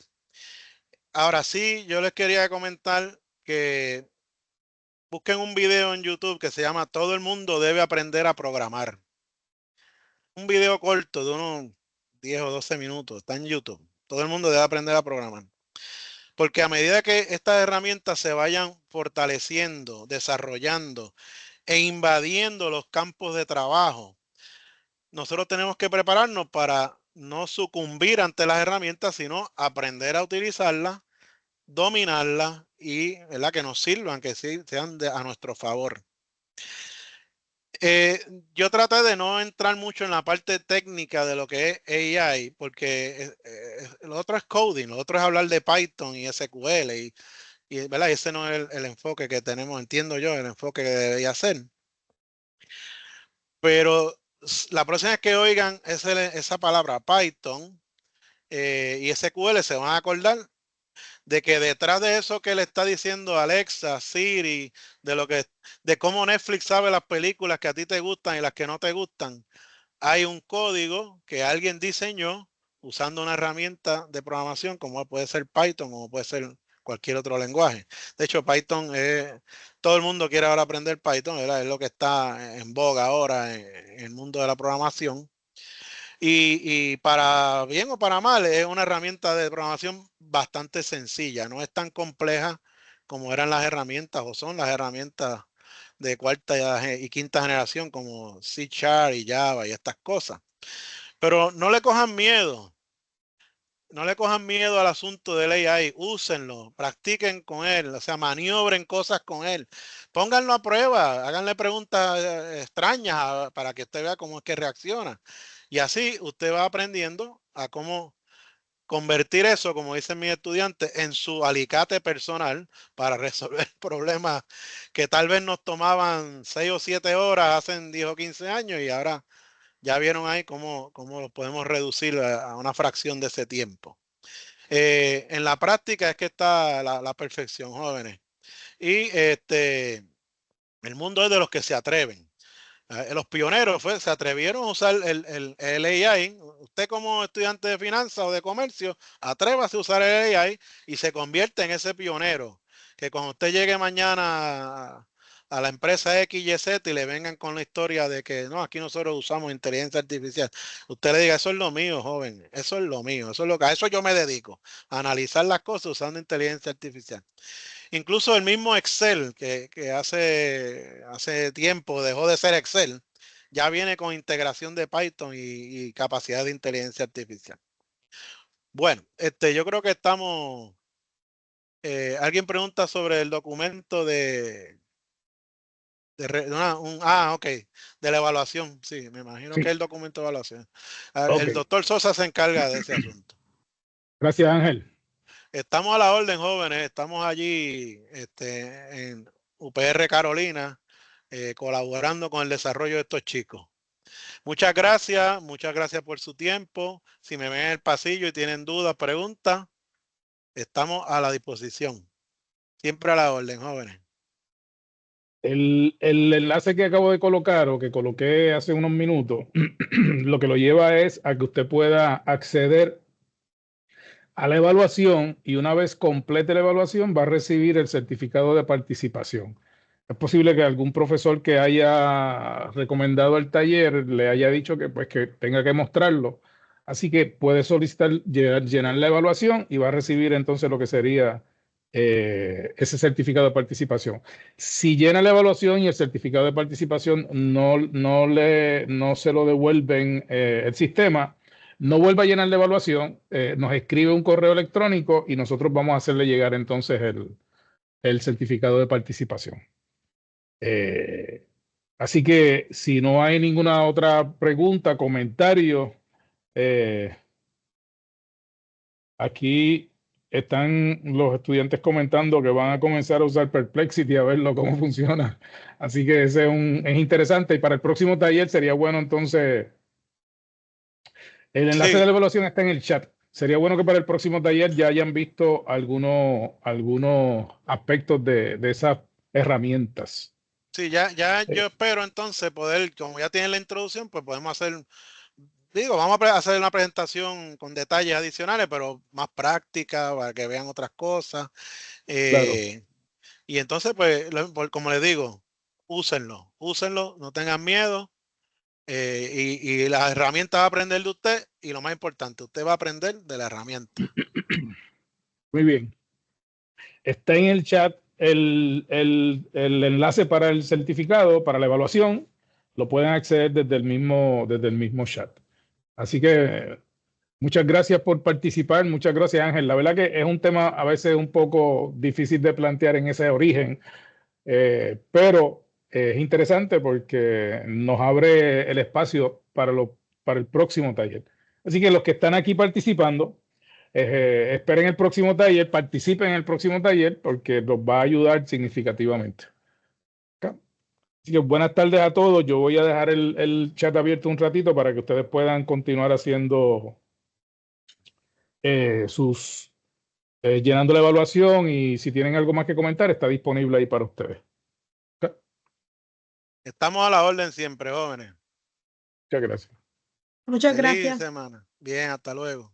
Ahora sí, yo les quería comentar que busquen un video en YouTube que se llama Todo el mundo debe aprender a programar. Un video corto de unos 10 o 12 minutos, está en YouTube. Todo el mundo debe aprender a programar. Porque a medida que estas herramientas se vayan fortaleciendo, desarrollando e invadiendo los campos de trabajo, nosotros tenemos que prepararnos para no sucumbir ante las herramientas, sino aprender a utilizarlas, dominarlas y, ¿verdad?, que nos sirvan, que sí, sean a nuestro favor. Yo traté de no entrar mucho en la parte técnica de lo que es AI, porque lo otro es coding, lo otro es hablar de Python y SQL, ¿verdad? Y ese no es el enfoque que tenemos, entiendo yo, el enfoque que debería ser. Pero la próxima vez que oigan esa palabra Python y SQL, se van a acordar de que detrás de eso que le está diciendo Alexa, Siri, de cómo Netflix sabe las películas que a ti te gustan y las que no te gustan, hay un código que alguien diseñó usando una herramienta de programación como puede ser Python o puede ser cualquier otro lenguaje. De hecho, Python todo el mundo quiere ahora aprender Python, ¿verdad? Es lo que está en boga ahora en el mundo de la programación. Y para bien o para mal, es una herramienta de programación bastante sencilla, no es tan compleja como eran las herramientas o son las herramientas de cuarta y quinta generación como C# y Java y estas cosas. Pero no le cojan miedo. No le cojan miedo al asunto del AI, úsenlo, practiquen con él, o sea, maniobren cosas con él. Pónganlo a prueba, háganle preguntas extrañas para que usted vea cómo es que reacciona. Y así usted va aprendiendo a cómo convertir eso, como dicen mis estudiantes, en su alicate personal para resolver problemas que tal vez nos tomaban 6 o 7 horas hace 10 o 15 años y ahora ya vieron ahí cómo lo podemos reducir a una fracción de ese tiempo. En la práctica es que está la perfección, jóvenes. Y el mundo es de los que se atreven. Los pioneros se atrevieron a usar el AI. Usted como estudiante de finanzas o de comercio, atrévase a usar el AI y se convierte en ese pionero. Que cuando usted llegue mañana a la empresa XYZ y le vengan con la historia de que no, aquí nosotros usamos inteligencia artificial, usted le diga, eso es lo mío, joven, eso es lo mío, a eso yo me dedico, a analizar las cosas usando inteligencia artificial. Incluso el mismo Excel, que hace tiempo dejó de ser Excel, ya viene con integración de Python y capacidad de inteligencia artificial. Bueno, yo creo que estamos... alguien pregunta sobre el documento ok, de la evaluación. Sí, me imagino Sí. que es el documento de evaluación. Ok. El doctor Sosa se encarga de ese asunto. Gracias, Ángel. Estamos a la orden, jóvenes. Estamos allí UPR Carolina, colaborando con el desarrollo de estos chicos. Muchas gracias por su tiempo. Si me ven en el pasillo y tienen dudas, preguntas, estamos a la disposición. Siempre a la orden, jóvenes. El enlace que acabo de colocar o que coloqué hace unos minutos, lo que lo lleva es a que usted pueda acceder a la evaluación y una vez complete la evaluación va a recibir el certificado de participación. Es posible que algún profesor que haya recomendado el taller le haya dicho que, pues, que tenga que mostrarlo. Así que puede solicitar llenar la evaluación y va a recibir entonces lo que sería ese certificado de participación. Si llena la evaluación y el certificado de participación no se lo devuelven el sistema, no vuelva a llenar la evaluación, nos escribe un correo electrónico y nosotros vamos a hacerle llegar entonces el certificado de participación. Así que si no hay ninguna otra pregunta, comentario, aquí están los estudiantes comentando que van a comenzar a usar Perplexity a verlo cómo funciona. Así que ese es interesante y para el próximo taller sería bueno entonces, el enlace de la evaluación está en el chat. Sería bueno que para el próximo taller ya hayan visto algunos aspectos de esas herramientas. Sí, ya yo espero entonces poder, como ya tienen la introducción, pues podemos hacer, vamos a hacer una presentación con detalles adicionales, pero más práctica para que vean otras cosas. Claro. Y entonces, pues, como les digo, úsenlo, no tengan miedo. Y las herramientas va a aprender de usted y lo más importante, usted va a aprender de la herramienta. Muy bien. Está en el chat el enlace para el certificado, para la evaluación. Lo pueden acceder desde el mismo chat. Así que muchas gracias por participar. Muchas gracias, Ángel. La verdad que es un tema a veces un poco difícil de plantear en ese origen, pero es interesante porque nos abre el espacio para el próximo taller. Así que los que están aquí participando, esperen el próximo taller, participen en el próximo taller porque los va a ayudar significativamente. ¿Okay? Así que buenas tardes a todos. Yo voy a dejar el chat abierto un ratito para que ustedes puedan continuar haciendo llenando la evaluación y si tienen algo más que comentar, está disponible ahí para ustedes. ¿Okay? Estamos a la orden siempre, jóvenes. Muchas gracias. Muchas Feliz gracias. semana. Bien, hasta luego.